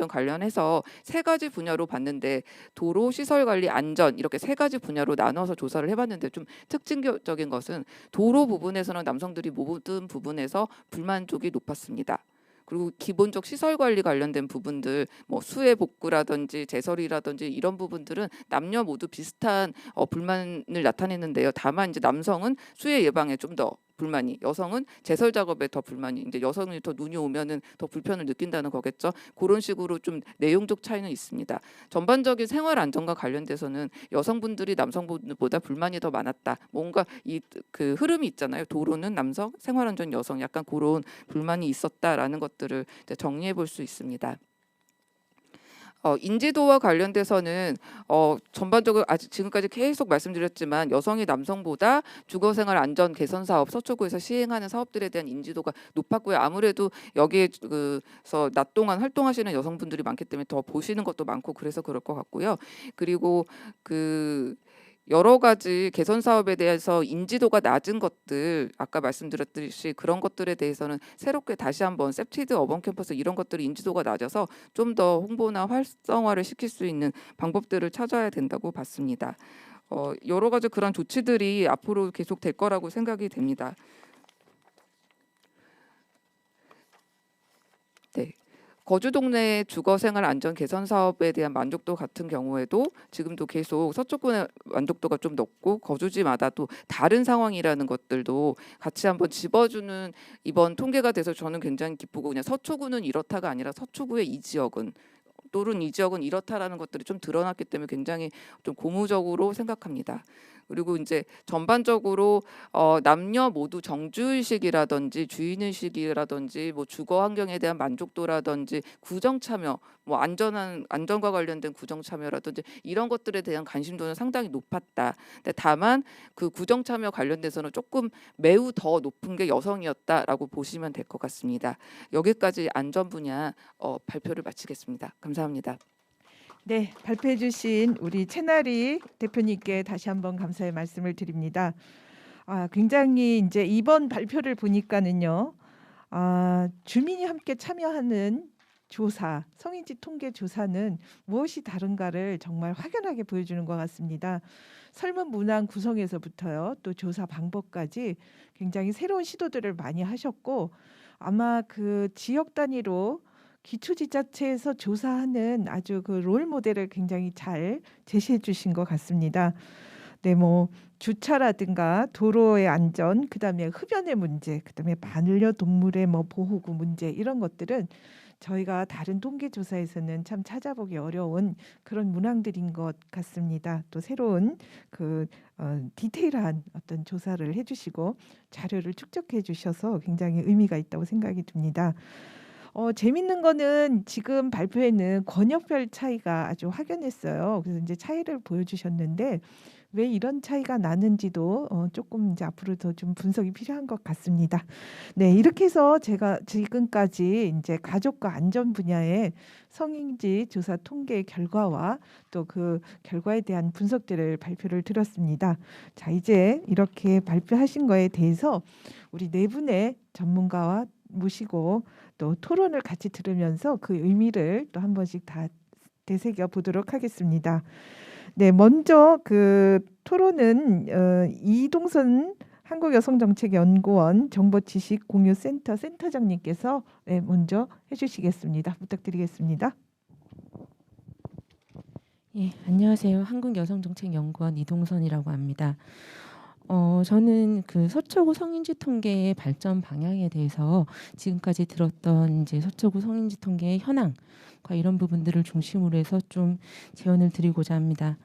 Speaker 3: 관련해서 세 가지 분야로 봤는데 도로, 시설관리, 안전 이렇게 세 가지 분야로 나눠서 조사를 해봤는데 좀 특징적인 것은 도로 부분에서는 남성들이 모든 부분에서 불만족이 높았습니다. 그리고 기본적 시설 관리 관련된 부분들, 뭐 수해 복구라든지 제설이라든지 이런 부분들은 남녀 모두 비슷한 불만을 나타내는데요. 다만 이제 남성은 수해 예방에 좀 더 불만이, 여성은 제설 작업에 더 불만이, 이제 여성이 더 눈이 오면은 더 불편을 느낀다는 거겠죠. 그런 식으로 좀 내용적 차이는 있습니다. 전반적인 생활 안전과 관련돼서는 여성분들이 남성분들보다 불만이 더 많았다. 뭔가 이 그 흐름이 있잖아요. 도로는 남성, 생활 안전 여성, 약간 그런 불만이 있었다라는 것들을 이제 정리해 볼 수 있습니다. 인지도와 관련돼서는 전반적으로 아직 지금까지 계속 말씀드렸지만 여성이 남성보다 주거생활 안전 개선 사업 서초구에서 시행하는 사업들에 대한 인지도가 높았고요. 아무래도 여기에서 낮 동안 활동하시는 여성분들이 많기 때문에 더 보시는 것도 많고 그래서 그럴 것 같고요. 그리고 여러 가지 개선 사업에 대해서 인지도가 낮은 것들, 아까 말씀드렸듯이 그런 것들에 대해서는 새롭게 다시 한번 셉티드 어번 캠퍼스 이런 것들이 인지도가 낮아서 좀 더 홍보나 활성화를 시킬 수 있는 방법들을 찾아야 된다고 봤습니다. 여러 가지 그런 조치들이 앞으로 계속 될 거라고 생각이 됩니다. 네. 거주 동네 주거생활 안전 개선 사업에 대한 만족도 같은 경우에도 지금도 계속 서초군의 만족도가 좀 높고 거주지마다 또 다른 상황이라는 것들도 같이 한번 짚어주는 이번 통계가 돼서 저는 굉장히 기쁘고, 그냥 서초구는 이렇다가 아니라 서초구의 이 지역은 또는 이 지역은 이렇다라는 것들이 좀 드러났기 때문에 굉장히 좀 고무적으로 생각합니다. 그리고 이제 전반적으로 남녀 모두 정주의식이라든지 주인의식이라든지 뭐 주거 환경에 대한 만족도라든지 구정 참여, 뭐 안전과 관련된 구정 참여라든지 이런 것들에 대한 관심도는 상당히 높았다. 근데 다만 그 구정 참여 관련돼서는 조금 매우 더 높은 게 여성이었다라고 보시면 될 것 같습니다. 여기까지 안전 분야 발표를 마치겠습니다. 감사합니다.
Speaker 1: 네, 발표해 주신 우리 채나리 대표님께 다시 한번 감사의 말씀을 드립니다. 굉장히 이제 이번 발표를 보니까는요. 주민이 함께 참여하는 조사, 성인지 통계 조사는 무엇이 다른가를 정말 확연하게 보여주는 것 같습니다. 설문 문항 구성에서부터요, 또 조사 방법까지 굉장히 새로운 시도들을 많이 하셨고, 아마 그 지역 단위로 기초지자체에서 조사하는 아주 그 롤 모델을 굉장히 잘 제시해 주신 것 같습니다. 네, 뭐 주차라든가 도로의 안전, 그다음에 흡연의 문제, 그다음에 반려동물의 뭐 보호구 문제, 이런 것들은 저희가 다른 통계 조사에서는 참 찾아보기 어려운 그런 문항들인 것 같습니다. 또 새로운 디테일한 어떤 조사를 해주시고 자료를 축적해 주셔서 굉장히 의미가 있다고 생각이 듭니다. 재밌는 거는 지금 발표에는 권역별 차이가 아주 확연했어요. 그래서 이제 차이를 보여주셨는데 왜 이런 차이가 나는지도 조금 이제 앞으로 더 좀 분석이 필요한 것 같습니다. 네, 이렇게 해서 제가 지금까지 이제 가족과 안전 분야의 성인지 조사 통계 결과와 또 그 결과에 대한 분석들을 발표를 드렸습니다. 자, 이제 이렇게 발표하신 거에 대해서 우리 네 분의 전문가와 모시고 또 토론을 같이 들으면서 그 의미를 또 한 번씩 다 되새겨 보도록 하겠습니다. 네, 먼저 그 토론은 이동선 한국여성정책연구원 정보지식공유센터 센터장님께서 먼저 해주시겠습니다. 부탁드리겠습니다.
Speaker 4: 예, 안녕하세요. 한국여성정책연구원 이동선이라고 합니다. 저는 그 서초구 성인지 통계의 발전 방향에 대해서 지금까지 들었던 이제 서초구 성인지 통계의 현황과 이런 부분들을 중심으로 해서 좀 제언을 드리고자 합니다.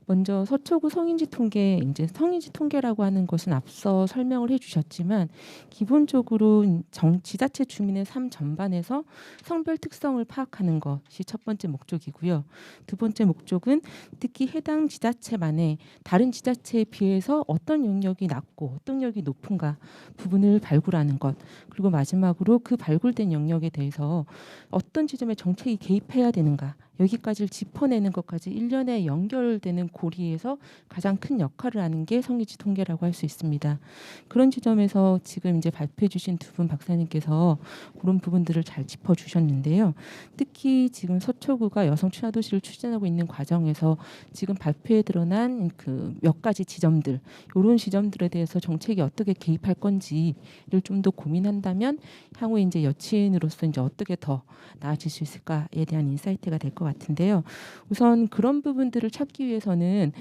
Speaker 4: 먼저 서초구 성인지 통계, 이제 성인지 통계라고 하는 것은 앞서 설명을 해주셨지만 기본적으로 지자체 주민의 삶 전반에서 성별 특성을 파악하는 것이 첫 번째 목적이고요. 두 번째 목적은 특히 해당 지자체만의 다른 지자체에 비해서 어떤 영역이 낮고 어떤 영역이 높은가 부분을 발굴하는 것. 그리고 마지막으로 그 발굴된 영역에 대해서 어떤 지점에 정책이 개입해야 되는가. 여기까지를 짚어내는 것까지 일련의 연결되는 고리에서 가장 큰 역할을 하는 게 성인지 통계라고 할 수 있습니다. 그런 지점에서 지금 이제 발표해 주신 두 분 박사님께서 그런 부분들을 잘 짚어주셨는데요. 특히 지금 서초구가 여성 친화도시를 추진하고 있는 과정에서 지금 발표에 드러난 그 몇 가지 지점들, 이런 지점들에 대해서 정책이 어떻게 개입할 건지를 좀 더 고민한다면 향후 이제 여친으로서 이제 어떻게 더 나아질 수 있을까에 대한 인사이트가 될 것 같은데요. 우선 그런 부분들을 찾기 위해서는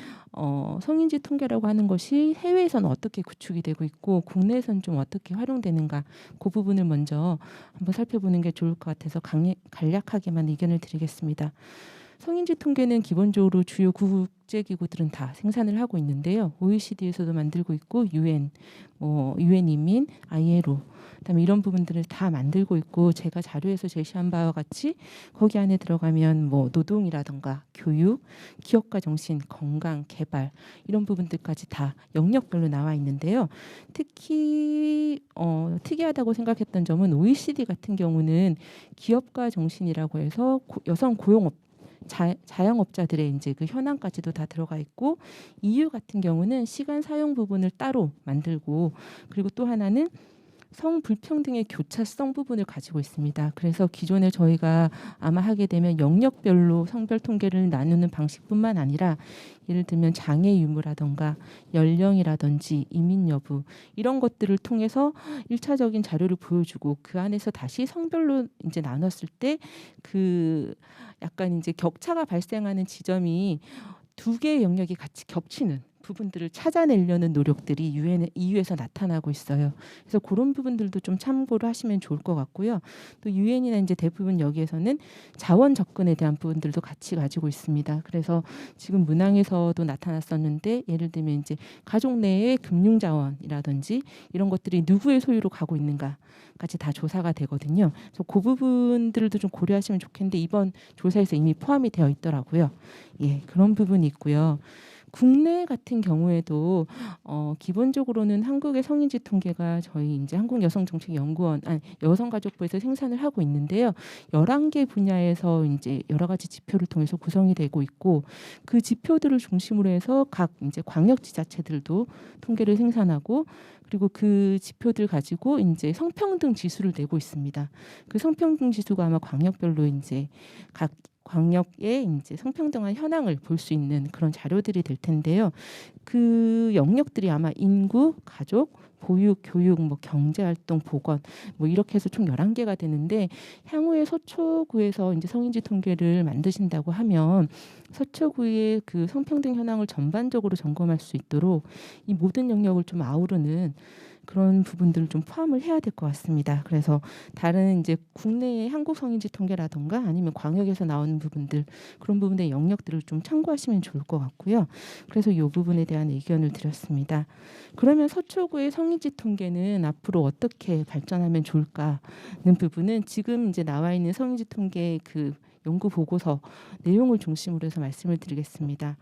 Speaker 4: 성인지 통계라고 하는 것이 해외에서는 어떻게 구축이 되고 있고 국내에서는 좀 어떻게 활용되는가 그 부분을 먼저 한번 살펴보는 게 좋을 것 같아서 간략하게만 의견을 드리겠습니다. 성인지 통계는 기본적으로 주요 국제기구들은 다 생산을 하고 있는데요. OECD에서도 만들고 있고 UN 이민, ILO 그다음에 이런 부분들을 다 만들고 있고 제가 자료에서 제시한 바와 같이 거기 안에 들어가면 뭐 노동이라든가 교육, 기업가 정신, 건강, 개발 이런 부분들까지 다 영역별로 나와 있는데요. 특히 특이하다고 생각했던 점은 OECD 같은 경우는 기업가 정신이라고 해서 여성 고용업 자영업자들의 이제 그 현황까지도 다 들어가 있고 EU 같은 경우는 시간 사용 부분을 따로 만들고 그리고 또 하나는 성불평등의 교차성 부분을 가지고 있습니다. 그래서 기존에 저희가 아마 하게 되면 영역별로 성별 통계를 나누는 방식뿐만 아니라 예를 들면 장애 유무라든가 연령이라든지 이민 여부 이런 것들을 통해서 1차적인 자료를 보여주고 그 안에서 다시 성별로 이제 나눴을 때 그 약간 이제 격차가 발생하는 지점이 두 개의 영역이 같이 겹치는 부분들을 찾아내려는 노력들이 EU에서 나타나고 있어요. 그래서 그런 부분들도 좀 참고를 하시면 좋을 것 같고요. 또 유엔이나 이제 대부분 여기에서는 자원 접근에 대한 부분들도 같이 가지고 있습니다. 그래서 지금 문항에서도 나타났었는데 예를 들면 이제 가족 내의 금융 자원이라든지 이런 것들이 누구의 소유로 가고 있는가까지 다 조사가 되거든요. 그래서 그 부분들도 좀 고려하시면 좋겠는데 이번 조사에서 이미 포함이 되어 있더라고요. 예, 그런 부분이 있고요. 국내 같은 경우에도 기본적으로는 한국의 성인지 통계가 저희 이제 한국여성정책연구원 여성가족부에서 생산을 하고 있는데요. 11개 분야에서 이제 여러 가지 지표를 통해서 구성이 되고 있고 그 지표들을 중심으로 해서 각 이제 광역지자체들도 통계를 생산하고 그리고 그 지표들 가지고 이제 성평등 지수를 내고 있습니다. 그 성평등 지수가 아마 광역별로 이제 각 광역의 이제 성평등한 현황을 볼 수 있는 그런 자료들이 될 텐데요. 그 영역들이 아마 인구, 가족, 보육, 교육, 뭐 경제활동, 보건 뭐 이렇게 해서 총 11개가 되는데 향후에 서초구에서 이제 성인지 통계를 만드신다고 하면 서초구의 그 성평등 현황을 전반적으로 점검할 수 있도록 이 모든 영역을 좀 아우르는 그런 부분들을 좀 포함을 해야 될 것 같습니다. 그래서 다른 이제 국내의 한국 성인지 통계라던가 아니면 광역에서 나오는 부분들 그런 부분의 영역들을 좀 참고하시면 좋을 것 같고요. 그래서 이 부분에 대한 의견을 드렸습니다. 그러면 서초구의 성인지 통계는 앞으로 어떻게 발전하면 좋을까는 부분은 지금 이제 나와 있는 성인지 통계 그 연구 보고서 내용을 중심으로 해서 말씀을 드리겠습니다.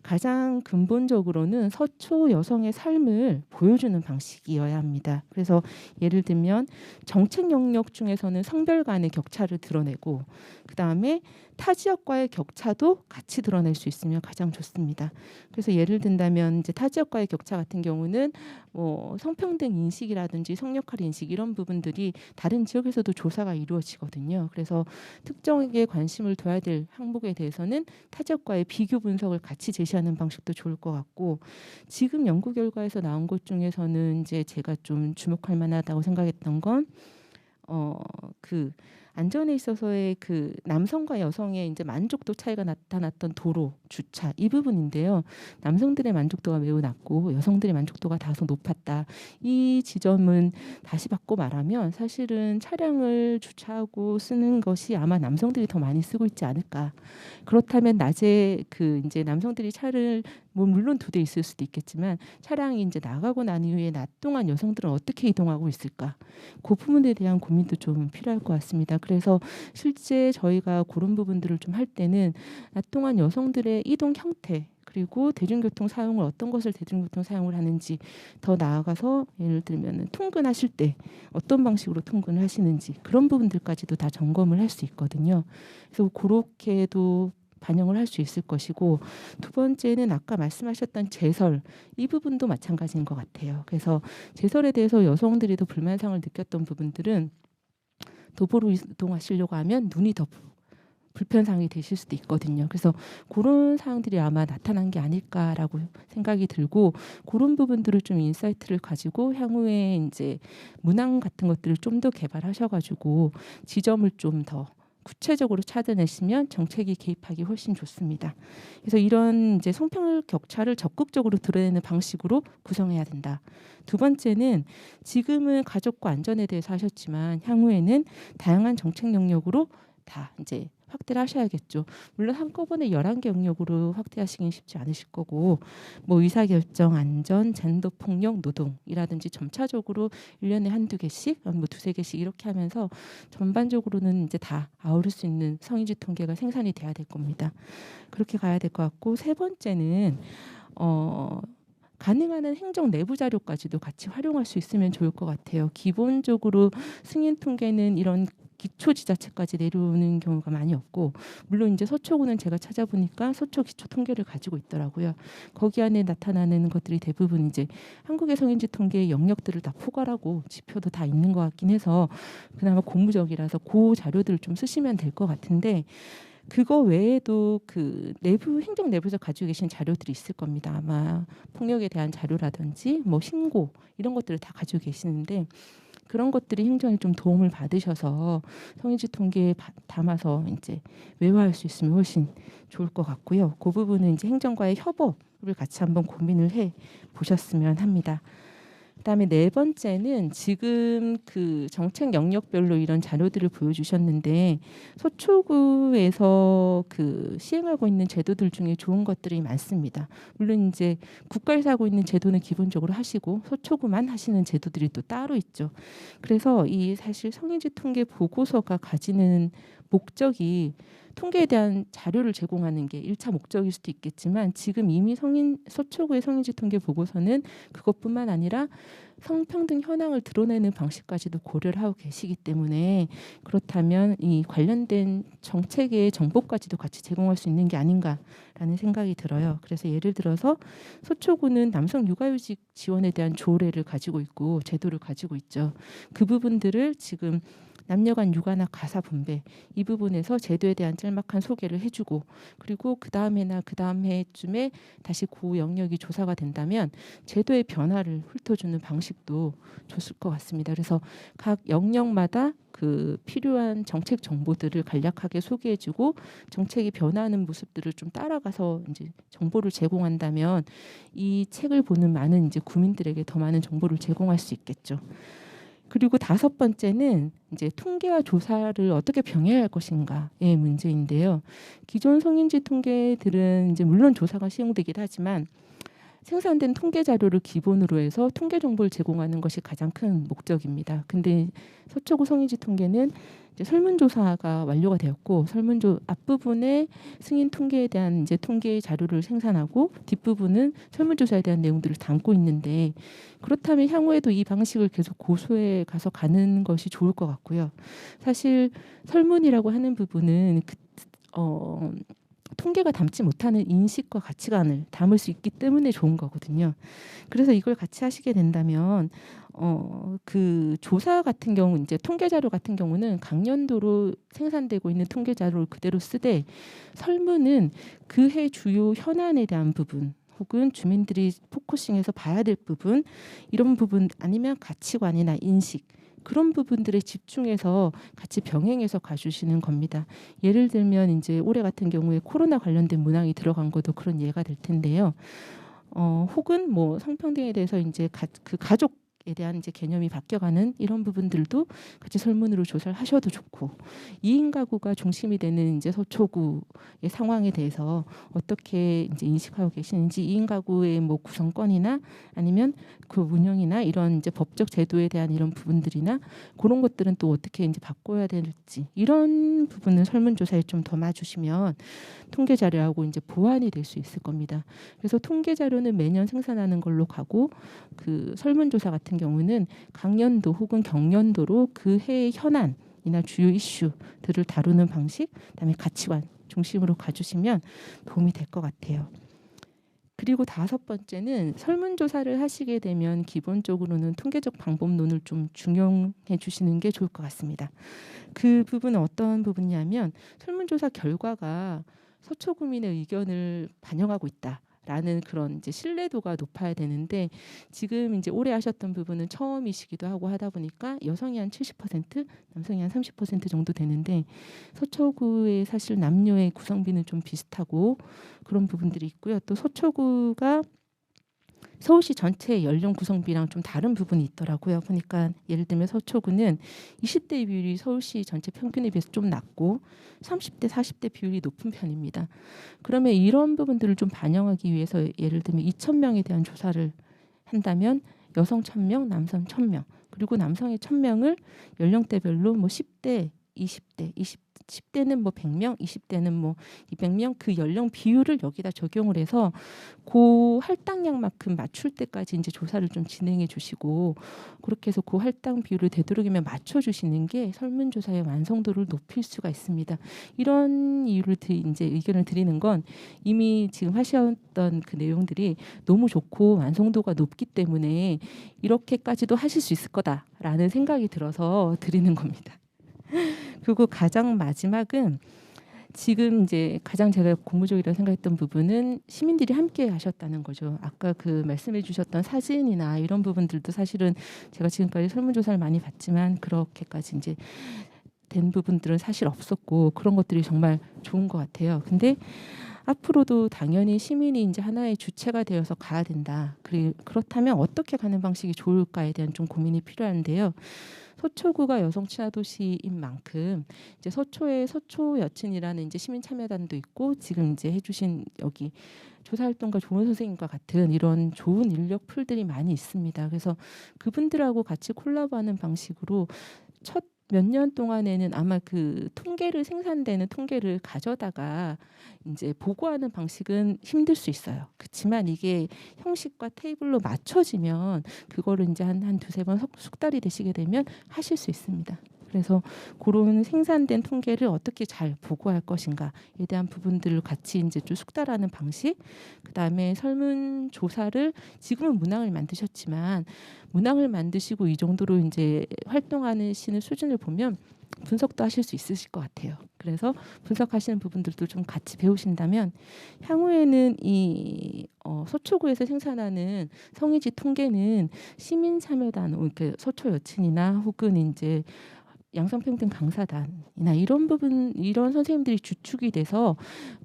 Speaker 4: 가장 근본적으로는 서초 여성의 삶을 보여주는 방식이어야 합니다. 그래서 예를 들면 정책 영역 중에서는 성별 간의 격차를 드러내고 그다음에 타 지역과의 격차도 같이 드러낼 수 있으면 가장 좋습니다. 그래서 예를 든다면 이제 타 지역과의 격차 같은 경우는 뭐 성평등 인식이라든지 성역할 인식 이런 부분들이 다른 지역에서도 조사가 이루어지거든요. 그래서 특정에게 관심을 둬야 될 항목에 대해서는 타 지역과의 비교 분석을 같이 제시하는 방식도 좋을 것 같고 지금 연구 결과에서 나온 것 중에서는 이제 제가 좀 주목할 만하다고 생각했던 건 그 안전에 있어서의 그 남성과 여성의 이제 만족도 차이가 나타났던 도로, 주차 이 부분인데요. 남성들의 만족도가 매우 낮고 여성들의 만족도가 다소 높았다. 이 지점은 다시 바꿔 말하면 사실은 차량을 주차하고 쓰는 것이 아마 남성들이 더 많이 쓰고 있지 않을까. 그렇다면 낮에 그 이제 남성들이 차를 뭐 물론 2대 있을 수도 있겠지만 차량이 이제 나가고 난 이후에 낮 동안 여성들은 어떻게 이동하고 있을까? 그 부분에 대한 고민도 좀 필요할 것 같습니다. 그래서 실제 저희가 그런 부분들을 좀 할 때는 낮 동안 여성들의 이동 형태 그리고 대중교통 사용을 어떤 것을 대중교통 사용을 하는지 더 나아가서 예를 들면 통근하실 때 어떤 방식으로 통근을 하시는지 그런 부분들까지도 다 점검을 할 수 있거든요. 그래서 그렇게도 반영을 할 수 있을 것이고 두 번째는 아까 말씀하셨던 제설 이 부분도 마찬가지인 것 같아요. 그래서 제설에 대해서 여성들이 더 불만상을 느꼈던 부분들은 도보로 이동하시려고 하면 눈이 더 불편상이 되실 수도 있거든요. 그래서 그런 사항들이 아마 나타난 게 아닐까라고 생각이 들고 그런 부분들을 좀 인사이트를 가지고 향후에 이제 문항 같은 것들을 좀 더 개발하셔가지고 지점을 좀 더 구체적으로 찾아내시면 정책이 개입하기 훨씬 좋습니다. 그래서 이런 이제 성평 격차를 적극적으로 드러내는 방식으로 구성해야 된다. 두 번째는 지금은 가족과 안전에 대해서 하셨지만 향후에는 다양한 정책 영역으로 다 이제 확대를 하셔야겠죠. 물론 한꺼번에 11개 영역으로 확대하시긴 쉽지 않으실 거고 뭐 의사결정, 안전, 젠더 폭력, 노동이라든지 점차적으로 1년에 1~2개씩 뭐 2~3개씩 이렇게 하면서 전반적으로는 이제 다 아우를 수 있는 성인지 통계가 생산이 돼야 될 겁니다. 그렇게 가야 될 것 같고 세 번째는 가능한 한 행정 내부 자료까지도 같이 활용할 수 있으면 좋을 것 같아요. 기본적으로 승인 통계는 이런 기초 지자체까지 내려오는 경우가 많이 없고 물론 이제 서초구는 제가 찾아보니까 서초 기초 통계를 가지고 있더라고요. 거기 안에 나타나는 것들이 대부분 이제 한국의 성인지 통계의 영역들을 다 포괄하고 지표도 다 있는 것 같긴 해서 그나마 고무적이라서 그 자료들을 좀 쓰시면 될 것 같은데 그거 외에도 그 내부 행정 내부에서 가지고 계신 자료들이 있을 겁니다. 아마 폭력에 대한 자료라든지 뭐 신고 이런 것들을 다 가지고 계시는데 그런 것들이 행정에 좀 도움을 받으셔서 성인지 통계에 담아서 이제 외화할 수 있으면 훨씬 좋을 것 같고요. 그 부분은 이제 행정과의 협업을 같이 한번 고민을 해 보셨으면 합니다. 그다음에 네 번째는 지금 그 정책 영역별로 이런 자료들을 보여주셨는데 서초구에서 그 시행하고 있는 제도들 중에 좋은 것들이 많습니다. 물론 이제 국가에서 하고 있는 제도는 기본적으로 하시고 서초구만 하시는 제도들이 또 따로 있죠. 그래서 이 사실 성인지 통계 보고서가 가지는 목적이 통계에 대한 자료를 제공하는 게 1차 목적일 수도 있겠지만 지금 이미 서초구의 성인지 통계 보고서는 그것뿐만 아니라 성평등 현황을 드러내는 방식까지도 고려를 하고 계시기 때문에 그렇다면 이 관련된 정책의 정보까지도 같이 제공할 수 있는 게 아닌가라는 생각이 들어요. 그래서 예를 들어서 서초구는 남성 육아휴직 지원에 대한 조례를 가지고 있고 제도를 가지고 있죠. 그 부분들을 지금 남녀 간 육아나 가사 분배 이 부분에서 제도에 대한 짤막한 소개를 해주고 그리고 그 다음에나 그 다음 해쯤에 다시 그 영역이 조사가 된다면 제도의 변화를 훑어주는 방식도 좋을 것 같습니다. 그래서 각 영역마다 그 필요한 정책 정보들을 간략하게 소개해주고 정책이 변화하는 모습들을 좀 따라가서 이제 정보를 제공한다면 이 책을 보는 많은 이제 국민들에게 더 많은 정보를 제공할 수 있겠죠. 그리고 다섯 번째는 이제 통계와 조사를 어떻게 병행할 것인가의 문제인데요. 기존 성인지 통계들은 이제 물론 조사가 시행되긴 하지만 생산된 통계 자료를 기본으로 해서 통계 정보를 제공하는 것이 가장 큰 목적입니다. 근데 서초구 성인지 통계는 이제 설문조사가 완료가 되었고 앞부분에 승인 통계에 대한 이제 통계 자료를 생산하고 뒷부분은 설문조사에 대한 내용들을 담고 있는데 그렇다면 향후에도 이 방식을 계속 고수해 가서 가는 것이 좋을 것 같고요. 사실 설문이라고 하는 부분은 통계가 담지 못하는 인식과 가치관을 담을 수 있기 때문에 좋은 거거든요. 그래서 이걸 같이 하시게 된다면 그 조사 같은 경우 이제 통계 자료 같은 경우는 강연도로 생산되고 있는 통계 자료를 그대로 쓰되 설문은 그 해 주요 현안에 대한 부분 혹은 주민들이 포커싱해서 봐야 될 부분 이런 부분 아니면 가치관이나 인식 그런 부분들에 집중해서 같이 병행해서 가주시는 겁니다. 예를 들면 이제 올해 같은 경우에 코로나 관련된 문항이 들어간 것도 그런 예가 될 텐데요. 혹은 뭐 성평등에 대해서 이제 그 가족에 대한 이제 개념이 바뀌어가는 이런 부분들도 같이 설문으로 조사를 하셔도 좋고, 2인 가구가 중심이 되는 이제 서초구의 상황에 대해서 어떻게 이제 인식하고 계시는지, 2인 가구의 뭐 구성권이나 아니면 그 운영이나 이런 이제 법적 제도에 대한 이런 부분들이나 그런 것들은 또 어떻게 이제 바꿔야 될지, 이런 부분은 설문조사에 좀 담아주시면 통계 자료하고 이제 보완이 될 수 있을 겁니다. 그래서 통계 자료는 매년 생산하는 걸로 가고, 그 설문조사 같은 경우는 강연도 혹은 경연도로 그 해의 현안이나 주요 이슈들을 다루는 방식, 그다음에 가치관 중심으로 가주시면 도움이 될 것 같아요. 그리고 5번째는 설문조사를 하시게 되면 기본적으로는 통계적 방법론을 좀 중용해 주시는 게 좋을 것 같습니다. 그 부분은 어떤 부분이냐면, 설문조사 결과가 서초구민의 의견을 반영하고 있다라는 그런 이제 신뢰도가 높아야 되는데, 지금 이제 올해 하셨던 부분은 처음이시기도 하고 하다 보니까 여성이 한 70%, 남성이 한 30% 정도 되는데, 서초구의 사실 남녀의 구성비는 좀 비슷하고 그런 부분들이 있고요. 또 서초구가 서울시 전체 연령 구성비랑 좀 다른 부분이 있더라고요. 보니까 예를 들면 서초구는 20대 비율이 서울시 전체 평균에 비해서 좀 낮고 30대, 40대 비율이 높은 편입니다. 그러면 이런 부분들을 좀 반영하기 위해서 예를 들면 2,000명에 대한 조사를 한다면 여성 1,000명, 남성 1,000명, 그리고 남성의 1,000명을 연령대별로 뭐 10대, 20대, 10대는 뭐 100명, 20대는 뭐 200명, 그 연령 비율을 여기다 적용을 해서 그 할당량만큼 맞출 때까지 이제 조사를 좀 진행해 주시고, 그렇게 해서 그 할당 비율을 되도록이면 맞춰 주시는 게 설문조사의 완성도를 높일 수가 있습니다. 이런 이유를 이제 의견을 드리는 건, 이미 지금 하셨던 그 내용들이 너무 좋고 완성도가 높기 때문에 이렇게까지도 하실 수 있을 거다라는 생각이 들어서 드리는 겁니다. 그리고 가장 마지막은, 지금 이제 가장 제가 고무적이라고 생각했던 부분은 시민들이 함께 하셨다는 거죠. 아까 그 말씀해 주셨던 사진이나 이런 부분들도 사실은 제가 지금까지 설문조사를 많이 봤지만 그렇게까지 이제 된 부분들은 사실 없었고, 그런 것들이 정말 좋은 것 같아요. 근데 앞으로도 당연히 시민이 이제 하나의 주체가 되어서 가야 된다. 그렇다면 어떻게 가는 방식이 좋을까에 대한 좀 고민이 필요한데요. 서초구가 여성 친화 도시인 만큼 이제 서초에 서초 여친이라는 이제 시민 참여단도 있고, 지금 이제 해주신 여기 조사활동가 좋은 선생님과 같은 이런 좋은 인력 풀들이 많이 있습니다. 그래서 그분들하고 같이 콜라보하는 방식으로 첫 몇 년 동안에는 아마 그 생산되는 통계를 가져다가 이제 보고하는 방식은 힘들 수 있어요. 그렇지만 이게 형식과 테이블로 맞춰지면 그거를 이제 한 두세 번 숙달이 되시게 되면 하실 수 있습니다. 그래서 그런 생산된 통계를 어떻게 잘 보고할 것인가에 대한 부분들을 같이 이제 좀 숙달하는 방식, 그다음에 설문 조사를 지금은 문항을 만드셨지만 문항을 만드시고 이 정도로 이제 활동하시는 수준을 보면 분석도 하실 수 있으실 것 같아요. 그래서 분석하시는 부분들도 좀 같이 배우신다면 향후에는 이 서초구에서 생산하는 성인지 통계는 시민 참여단, 그러니까 서초 여친이나 혹은 이제 양성평등 강사단이나 이런 부분, 이런 선생님들이 주축이 돼서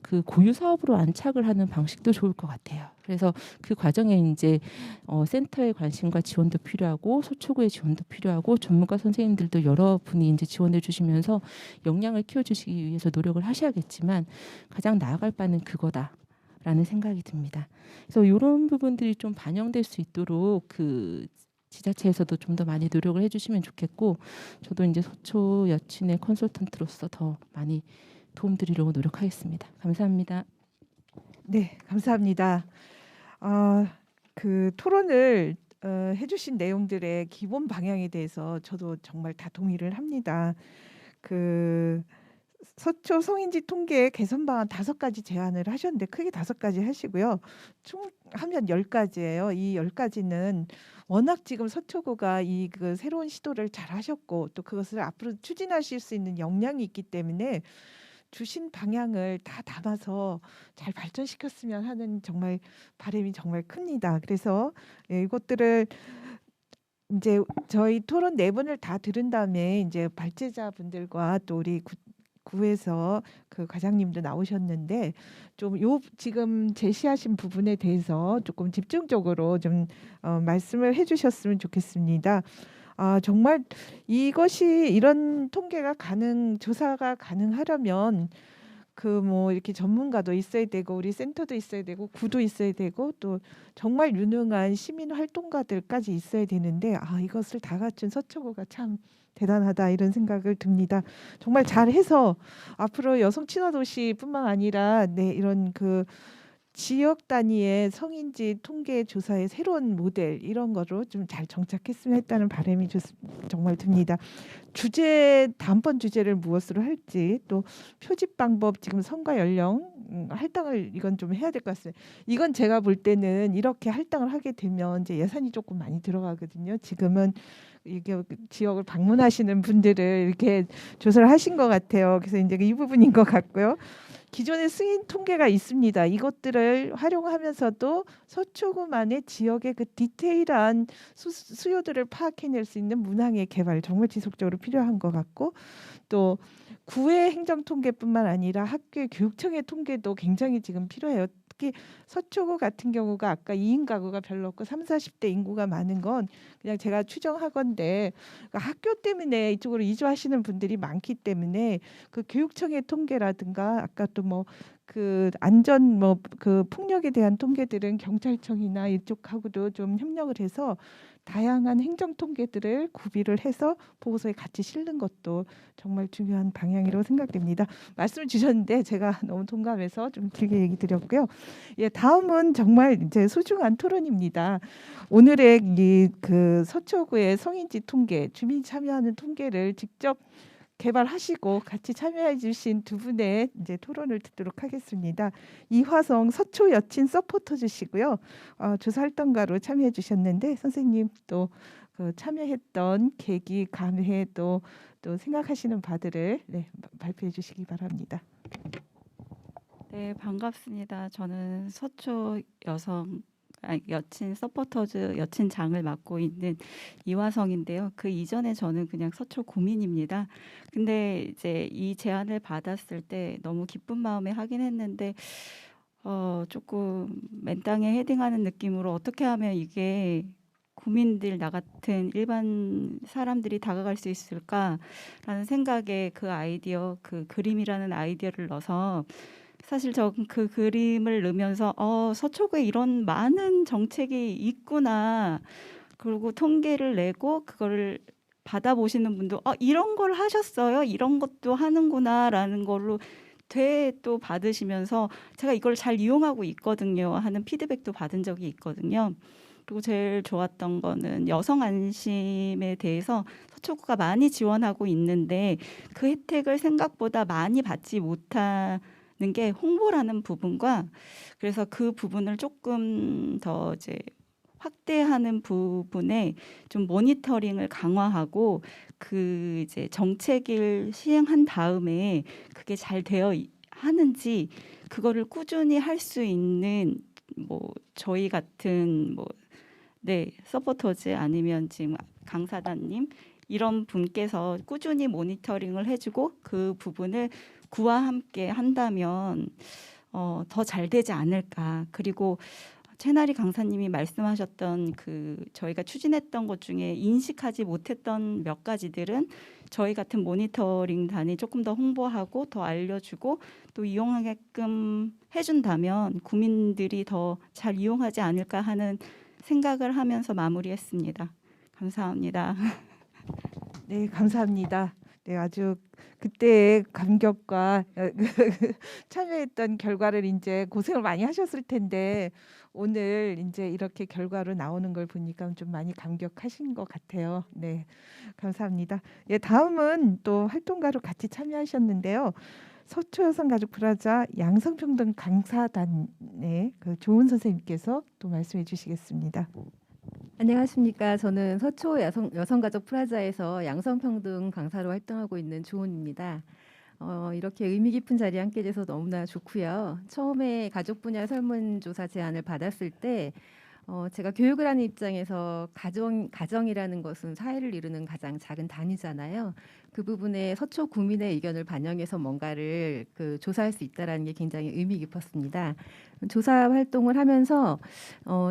Speaker 4: 그 고유 사업으로 안착을 하는 방식도 좋을 것 같아요. 그래서 그 과정에 이제 센터의 관심과 지원도 필요하고, 서초구의 지원도 필요하고, 전문가 선생님들도 여러분이 이제 지원해 주시면서 역량을 키워주시기 위해서 노력을 하셔야겠지만, 가장 나아갈 바는 그거다라는 생각이 듭니다. 그래서 이런 부분들이 좀 반영될 수 있도록 그 지자체에서도 좀 더 많이 노력을 해주시면 좋겠고, 저도 이제 서초 여친의 컨설턴트로서 더 많이 도움드리려고 노력하겠습니다. 감사합니다.
Speaker 1: 네, 감사합니다. 그 토론을 해주신 내용들의 기본 방향에 대해서 저도 정말 다 동의를 합니다. 그 서초 성인지 통계 개선 방안 5가지 제안을 하셨는데 크게 5가지 하시고요. 총 하면 10가지예요. 이 10가지는 워낙 지금 서초구가 그 새로운 시도를 잘 하셨고, 또 그것을 앞으로 추진하실 수 있는 역량이 있기 때문에 주신 방향을 다 담아서 잘 발전시켰으면 하는 정말 바람이 정말 큽니다. 그래서 이것들을 이제 저희 토론 네 분을 다 들은 다음에 이제 발제자분들과 또 우리 구에서 그 과장님도 나오셨는데 좀 요 지금 제시하신 부분에 대해서 조금 집중적으로 좀 말씀을 해주셨으면 좋겠습니다. 아 정말 이것이 이런 통계가 조사가 가능하려면 그 뭐 이렇게 전문가도 있어야 되고 우리 센터도 있어야 되고 구도 있어야 되고 또 정말 유능한 시민 활동가들까지 있어야 되는데 아 이것을 다 갖춘 서초구가 참 대단하다 이런 생각을 듭니다. 정말 잘해서 앞으로 여성 친화 도시뿐만 아니라 네 이런 그 지역 단위의 성인지 통계 조사의 새로운 모델 이런 거로 좀 잘 정착했으면 했다는 바람이 정말 듭니다. 다음번 주제를 무엇으로 할지 또 표집 방법 지금 성과 연령 할당을 이건 좀 해야 될 것 같습니다. 이건 제가 볼 때는 이렇게 할당을 하게 되면 이제 예산이 조금 많이 들어가거든요. 지금은 이게 지역을 방문하시는 분들을 이렇게 조사를 하신 것 같아요. 그래서 이제 이 부분인 것 같고요. 기존의 승인 통계가 있습니다. 이것들을 활용하면서도 서초구만의 지역의 그 디테일한 수요들을 파악해낼 수 있는 문항의 개발 정말 지속적으로 필요한 것 같고 또 구의 행정 통계뿐만 아니라 학교의 교육청의 통계도 굉장히 지금 필요해요. 특히 서초구 같은 경우가 아까 2인 가구가 별로 없고 3, 40대 인구가 많은 건 그냥 제가 추정하건데 그러니까 학교 때문에 이쪽으로 이주하시는 분들이 많기 때문에 그 교육청의 통계라든가 아까 또 뭐 그 안전 뭐 그 폭력에 대한 통계들은 경찰청이나 이쪽하고도 좀 협력을 해서 다양한 행정 통계들을 구비를 해서 보고서에 같이 실는 것도 정말 중요한 방향이라고 생각됩니다. 말씀을 주셨는데 제가 너무 동감해서 좀 길게 얘기 드렸고요. 예, 다음은 정말 이제 소중한 토론입니다. 오늘의 이 그 서초구의 성인지 통계, 주민 참여하는 통계를 직접 개발하시고 같이 참여해 주신 두 분의 이제 토론을 듣도록 하겠습니다. 이화성 서초 여친 서포터즈시고요. 조사 활동가로 참여해 주셨는데 선생님 또 그 참여했던 계기, 감회 또 생각하시는 바들을 네, 발표해 주시기 바랍니다.
Speaker 5: 네, 반갑습니다. 저는 서초 여친 서포터즈 여친장을 맡고 있는 이화성인데요. 그 이전에 저는 그냥 서초 구민입니다. 근데 이제 이 제안을 받았을 때 너무 기쁜 마음에 하긴 했는데 조금 맨땅에 헤딩하는 느낌으로 어떻게 하면 이게 구민들 나 같은 일반 사람들이 다가갈 수 있을까라는 생각에 그 아이디어, 그 그림이라는 아이디어를 넣어서 사실 저 그 그림을 넣으면서 서초구에 이런 많은 정책이 있구나. 그리고 통계를 내고 그거를 받아보시는 분도 이런 걸 하셨어요? 이런 것도 하는구나라는 걸로 또 받으시면서 제가 이걸 잘 이용하고 있거든요 하는 피드백도 받은 적이 있거든요. 그리고 제일 좋았던 거는 여성 안심에 대해서 서초구가 많이 지원하고 있는데 그 혜택을 생각보다 많이 받지 못하는 게 홍보라는 부분과 그래서 그 부분을 조금 더 이제 확대하는 부분에 좀 모니터링을 강화하고 그 이제 정책을 시행한 다음에 그게 잘 되어 하는지 그거를 꾸준히 할 수 있는 뭐 저희 같은 서포터즈 아니면 지금 강사단님 이런 분께서 꾸준히 모니터링을 해주고 그 부분을 구와 함께 한다면 더 잘 되지 않을까. 그리고 채나리 강사님이 말씀하셨던 그 저희가 추진했던 것 중에 인식하지 못했던 몇 가지들은 저희 같은 모니터링단이 조금 더 홍보하고 더 알려주고 또 이용하게끔 해준다면 구민들이 더 잘 이용하지 않을까 하는 생각을 하면서 마무리했습니다. 감사합니다.
Speaker 1: 네, 감사합니다. 네, 아주 그때의 감격과 참여했던 결과를 이제 고생을 많이 하셨을 텐데 오늘 이제 이렇게 결과로 나오는 걸 보니까 좀 많이 감격하신 것 같아요. 네, 감사합니다. 예, 다음은 또 활동가로 같이 참여하셨는데요. 서초 여성가족프라자 양성평등 강사단의 그 조은 선생님께서 또 말씀해 주시겠습니다.
Speaker 6: 안녕하십니까. 저는 서초 여성가족 프라자에서 양성평등 강사로 활동하고 있는 조은입니다. 이렇게 의미 깊은 자리에 함께 돼서 너무나 좋고요. 처음에 가족 분야 설문조사 제안을 받았을 때 제가 교육을 하는 입장에서 가정이라는 것은 사회를 이루는 가장 작은 단위잖아요. 그 부분에 서초 구민의 의견을 반영해서 뭔가를 조사할 수 있다라는 게 굉장히 의미 깊었습니다. 조사 활동을 하면서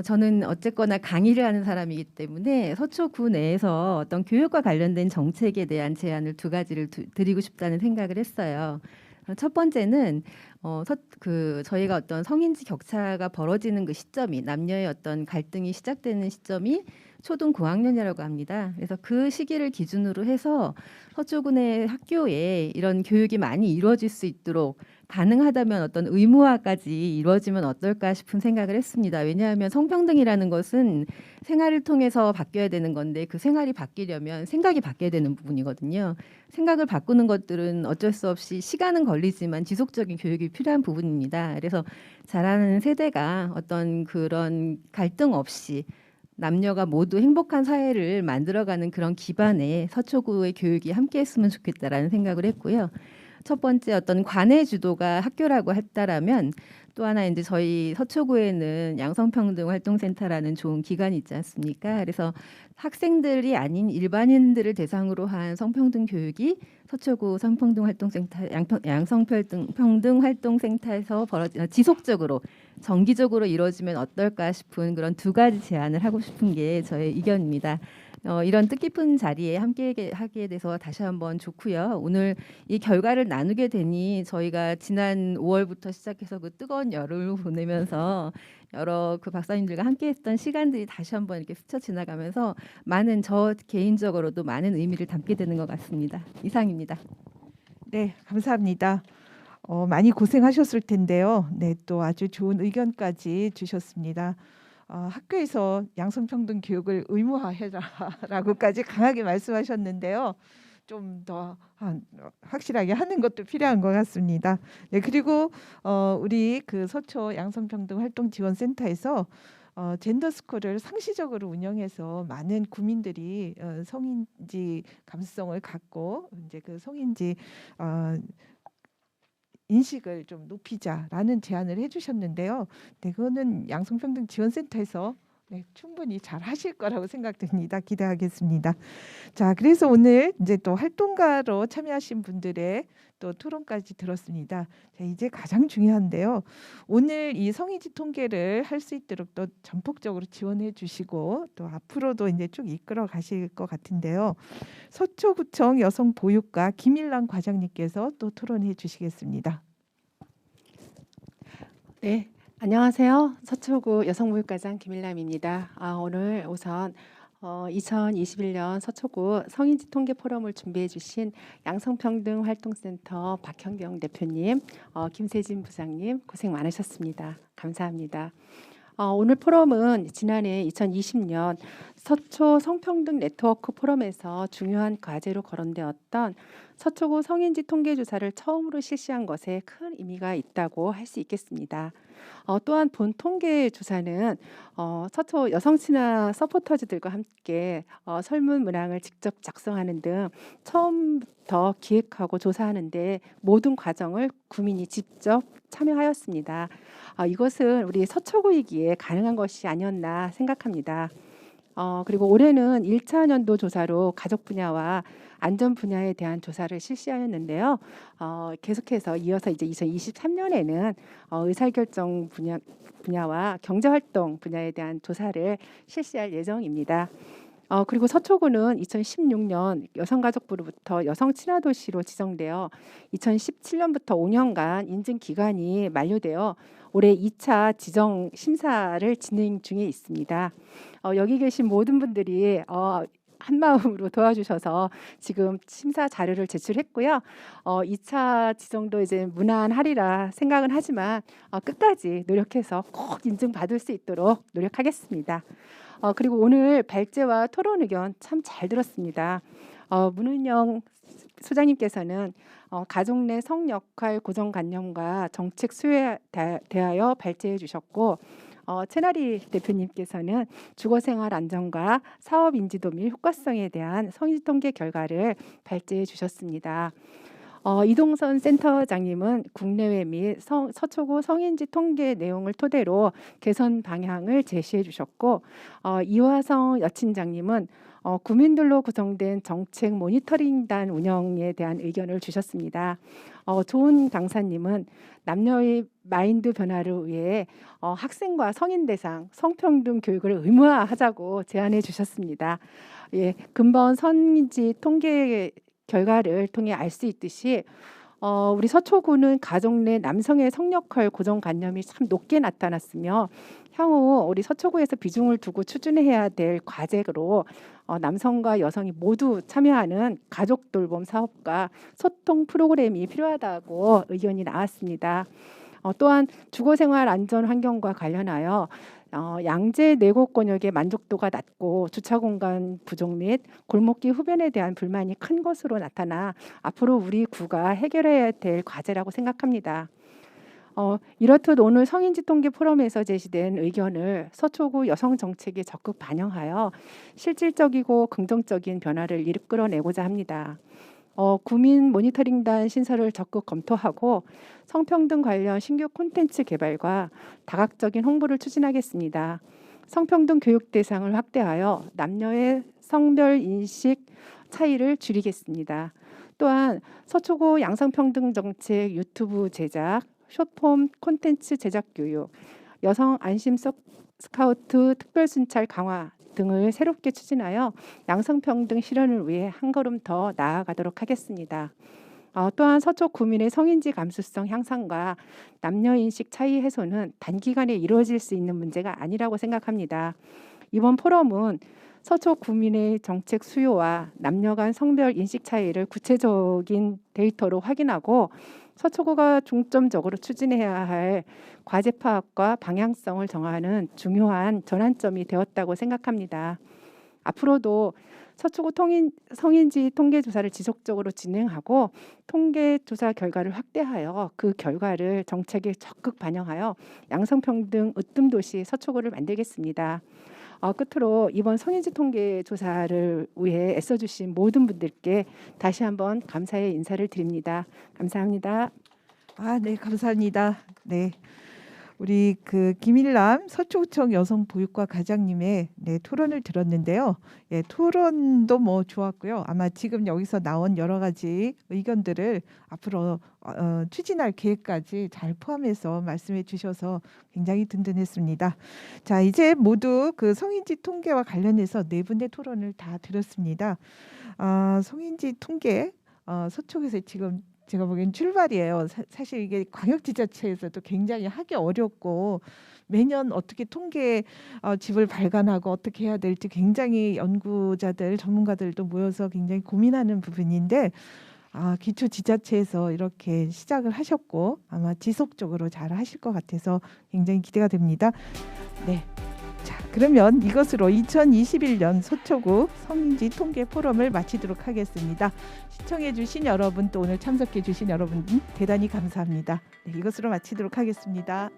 Speaker 6: 저는 어쨌거나 강의를 하는 사람이기 때문에 서초구 내에서 어떤 교육과 관련된 정책에 대한 제안을 두 가지를 드리고 싶다는 생각을 했어요. 첫 번째는 저희가 어떤 성인지 격차가 벌어지는 그 시점이 남녀의 어떤 갈등이 시작되는 시점이 초등 고학년이라고 합니다. 그래서 그 시기를 기준으로 해서 서초군의 학교에 이런 교육이 많이 이루어질 수 있도록 가능하다면 어떤 의무화까지 이루어지면 어떨까 싶은 생각을 했습니다. 왜냐하면 성평등이라는 것은 생활을 통해서 바뀌어야 되는 건데 그 생활이 바뀌려면 생각이 바뀌어야 되는 부분이거든요. 생각을 바꾸는 것들은 어쩔 수 없이 시간은 걸리지만 지속적인 교육이 필요한 부분입니다. 그래서 자라는 세대가 어떤 그런 갈등 없이 남녀가 모두 행복한 사회를 만들어가는 그런 기반에 서초구의 교육이 함께했으면 좋겠다라는 생각을 했고요. 첫 번째 어떤 관내 주도가 학교라고 했다라면 또 하나 이제 저희 서초구에는 양성평등활동센터라는 좋은 기관이 있지 않습니까? 그래서 학생들이 아닌 일반인들을 대상으로 한 성평등 교육이 서초구 양성평등활동센터에서 지속적으로 정기적으로 이루어지면 어떨까 싶은 그런 두 가지 제안을 하고 싶은 게 저의 의견입니다. 이런 뜻깊은 자리에 함께 하게 돼서 다시 한번 좋고요. 오늘 이 결과를 나누게 되니 저희가 지난 5월부터 시작해서 그 뜨거운 열을 보내면서 여러 그 박사님들과 함께했던 시간들이 다시 한번 이렇게 스쳐 지나가면서 저 개인적으로도 많은 의미를 담게 되는 것 같습니다. 이상입니다.
Speaker 1: 네, 감사합니다. 많이 고생하셨을 텐데요. 네, 또 아주 좋은 의견까지 주셨습니다. 학교에서 양성평등 교육을 의무화해라라고까지 강하게 말씀하셨는데요. 좀 더 확실하게 하는 것도 필요한 것 같습니다. 네, 그리고 우리 그 서초 양성평등활동지원센터에서 젠더 스쿨을 상시적으로 운영해서 많은 구민들이 성인지 감수성을 갖고 이제 그 성인지 인식을 좀 높이자라는 제안을 해주셨는데요. 네, 그거는 양성평등지원센터에서 네, 충분히 잘 하실 거라고 생각됩니다. 기대하겠습니다. 자, 그래서 오늘 이제 또 활동가로 참여하신 분들의 또 토론까지 들었습니다. 자, 이제 가장 중요한데요. 오늘 이 성인지 통계를 할 수 있도록 또 전폭적으로 지원해 주시고 또 앞으로도 이제 쭉 이끌어 가실 것 같은데요. 서초구청 여성보육과 김일란 과장님께서 또 토론해 주시겠습니다.
Speaker 7: 네, 안녕하세요. 서초구 여성보육과장 김일남입니다. 오늘 우선 2021년 서초구 성인지 통계 포럼을 지원해 주신 양성평등활동센터 박현경 대표님, 김세진 부장님 고생 많으셨습니다. 감사합니다. 오늘 포럼은 지난해 2020년 서초 성평등 네트워크 포럼에서 중요한 과제로 거론되었던 서초구 성인지 통계 조사를 처음으로 실시한 것에 큰 의미가 있다고 할 수 있겠습니다. 또한 본 통계 조사는 서초 여성 친화 서포터즈들과 함께 설문 문항을 직접 작성하는 등 처음부터 기획하고 조사하는 데 모든 과정을 구민이 직접 참여하였습니다. 이것은 우리 서초구이기에 가능한 것이 아니었나 생각합니다. 그리고 올해는 1차 년도 조사로 가족 분야와 안전 분야에 대한 조사를 실시하였는데요. 계속해서 이어서 이제 2023년에는 의사결정 분야와 경제활동 분야에 대한 조사를 실시할 예정입니다. 그리고 서초구는 2016년 여성가족부로부터 여성친화도시로 지정되어 2017년부터 5년간 인증기간이 만료되어 올해 2차 지정 심사를 진행 중에 있습니다. 여기 계신 모든 분들이 한마음으로 도와주셔서 지금 심사 자료를 제출했고요. 2차 지정도 이제 무난하리라 생각은 하지만 끝까지 노력해서 꼭 인증받을 수 있도록 노력하겠습니다. 그리고 오늘 발제와 토론 의견 참 잘 들었습니다. 문은영 소장님께서는 가족 내 성역할 고정관념과 정책 수요에 대하여 발제해 주셨고 채나리 대표님께서는 주거생활 안정과 사업 인지도 및 효과성에 대한 성인지 통계 결과를 발제해 주셨습니다. 이동선 센터장님은 국내외 및 서초구 성인지 통계 내용을 토대로 개선 방향을 제시해 주셨고, 이화성 여친장님은 구민들로 구성된 정책 모니터링단 운영에 대한 의견을 주셨습니다. 조은 강사님은 남녀의 마인드 변화를 위해 학생과 성인 대상 성평등 교육을 의무화하자고 제안해 주셨습니다. 예, 근본 성인지 통계 결과를 통해 알 수 있듯이 우리 서초구는 가정 내 남성의 성역할 고정관념이 참 높게 나타났으며 향후 우리 서초구에서 비중을 두고 추진해야 될 과제로 남성과 여성이 모두 참여하는 가족 돌봄 사업과 소통 프로그램이 필요하다고 의견이 나왔습니다. 또한 주거생활 안전 환경과 관련하여 양재 내곡 권역의 만족도가 낮고 주차 공간 부족 및 골목길 흡연에 대한 불만이 큰 것으로 나타나 앞으로 우리 구가 해결해야 될 과제라고 생각합니다. 이렇듯 오늘 성인지 통계 포럼에서 제시된 의견을 서초구 여성 정책에 적극 반영하여 실질적이고 긍정적인 변화를 이끌어내고자 합니다. 구민 모니터링단 신설을 적극 검토하고 성평등 관련 신규 콘텐츠 개발과 다각적인 홍보를 추진하겠습니다. 성평등 교육 대상을 확대하여 남녀의 성별 인식 차이를 줄이겠습니다. 또한 서초구 양성평등 정책 유튜브 제작, 숏폼 콘텐츠 제작 교육, 여성 안심 스카우트 특별순찰 강화 등을 새롭게 추진하여 양성평등 실현을 위해 한 걸음 더 나아가도록 하겠습니다. 또한 서초 구민의 성인지 감수성 향상과 남녀인식 차이 해소는 단기간에 이루어질 수 있는 문제가 아니라고 생각합니다. 이번 포럼은 서초 구민의 정책 수요와 남녀 간 성별 인식 차이를 구체적인 데이터로 확인하고 서초구가 중점적으로 추진해야 할 과제 파악과 방향성을 정하는 중요한 전환점이 되었다고 생각합니다. 앞으로도 서초구 성인지 통계 조사를 지속적으로 진행하고 통계 조사 결과를 확대하여 그 결과를 정책에 적극 반영하여 양성평등 으뜸도시 서초구를 만들겠습니다. 끝으로 이번 성인지 통계 조사를 위해 애써주신 모든 분들께 다시 한번 감사의 인사를 드립니다. 감사합니다.
Speaker 1: 네, 감사합니다. 네. 우리 김일남 서초구청 여성보육과 과장님의 토론을 들었는데요. 예, 토론도 뭐 좋았고요. 아마 지금 여기서 나온 여러 가지 의견들을 앞으로 추진할 계획까지 잘 포함해서 말씀해 주셔서 굉장히 든든했습니다. 자, 이제 모두 성인지 통계와 관련해서 네 분의 토론을 다 들었습니다. 성인지 통계 서초구에서 지금 제가 보기엔 출발이에요. 사실 이게 광역지자체에서도 굉장히 하기 어렵고 매년 어떻게 통계 집을 발간하고 어떻게 해야 될지 굉장히 연구자들, 전문가들도 모여서 굉장히 고민하는 부분인데 기초지자체에서 이렇게 시작을 하셨고 아마 지속적으로 잘 하실 것 같아서 굉장히 기대가 됩니다. 네. 자, 그러면 이것으로 2021년 서초구 성인지 통계 포럼을 마치도록 하겠습니다. 시청해 주신 여러분 또 오늘 참석해 주신 여러분 대단히 감사합니다. 네, 이것으로 마치도록 하겠습니다.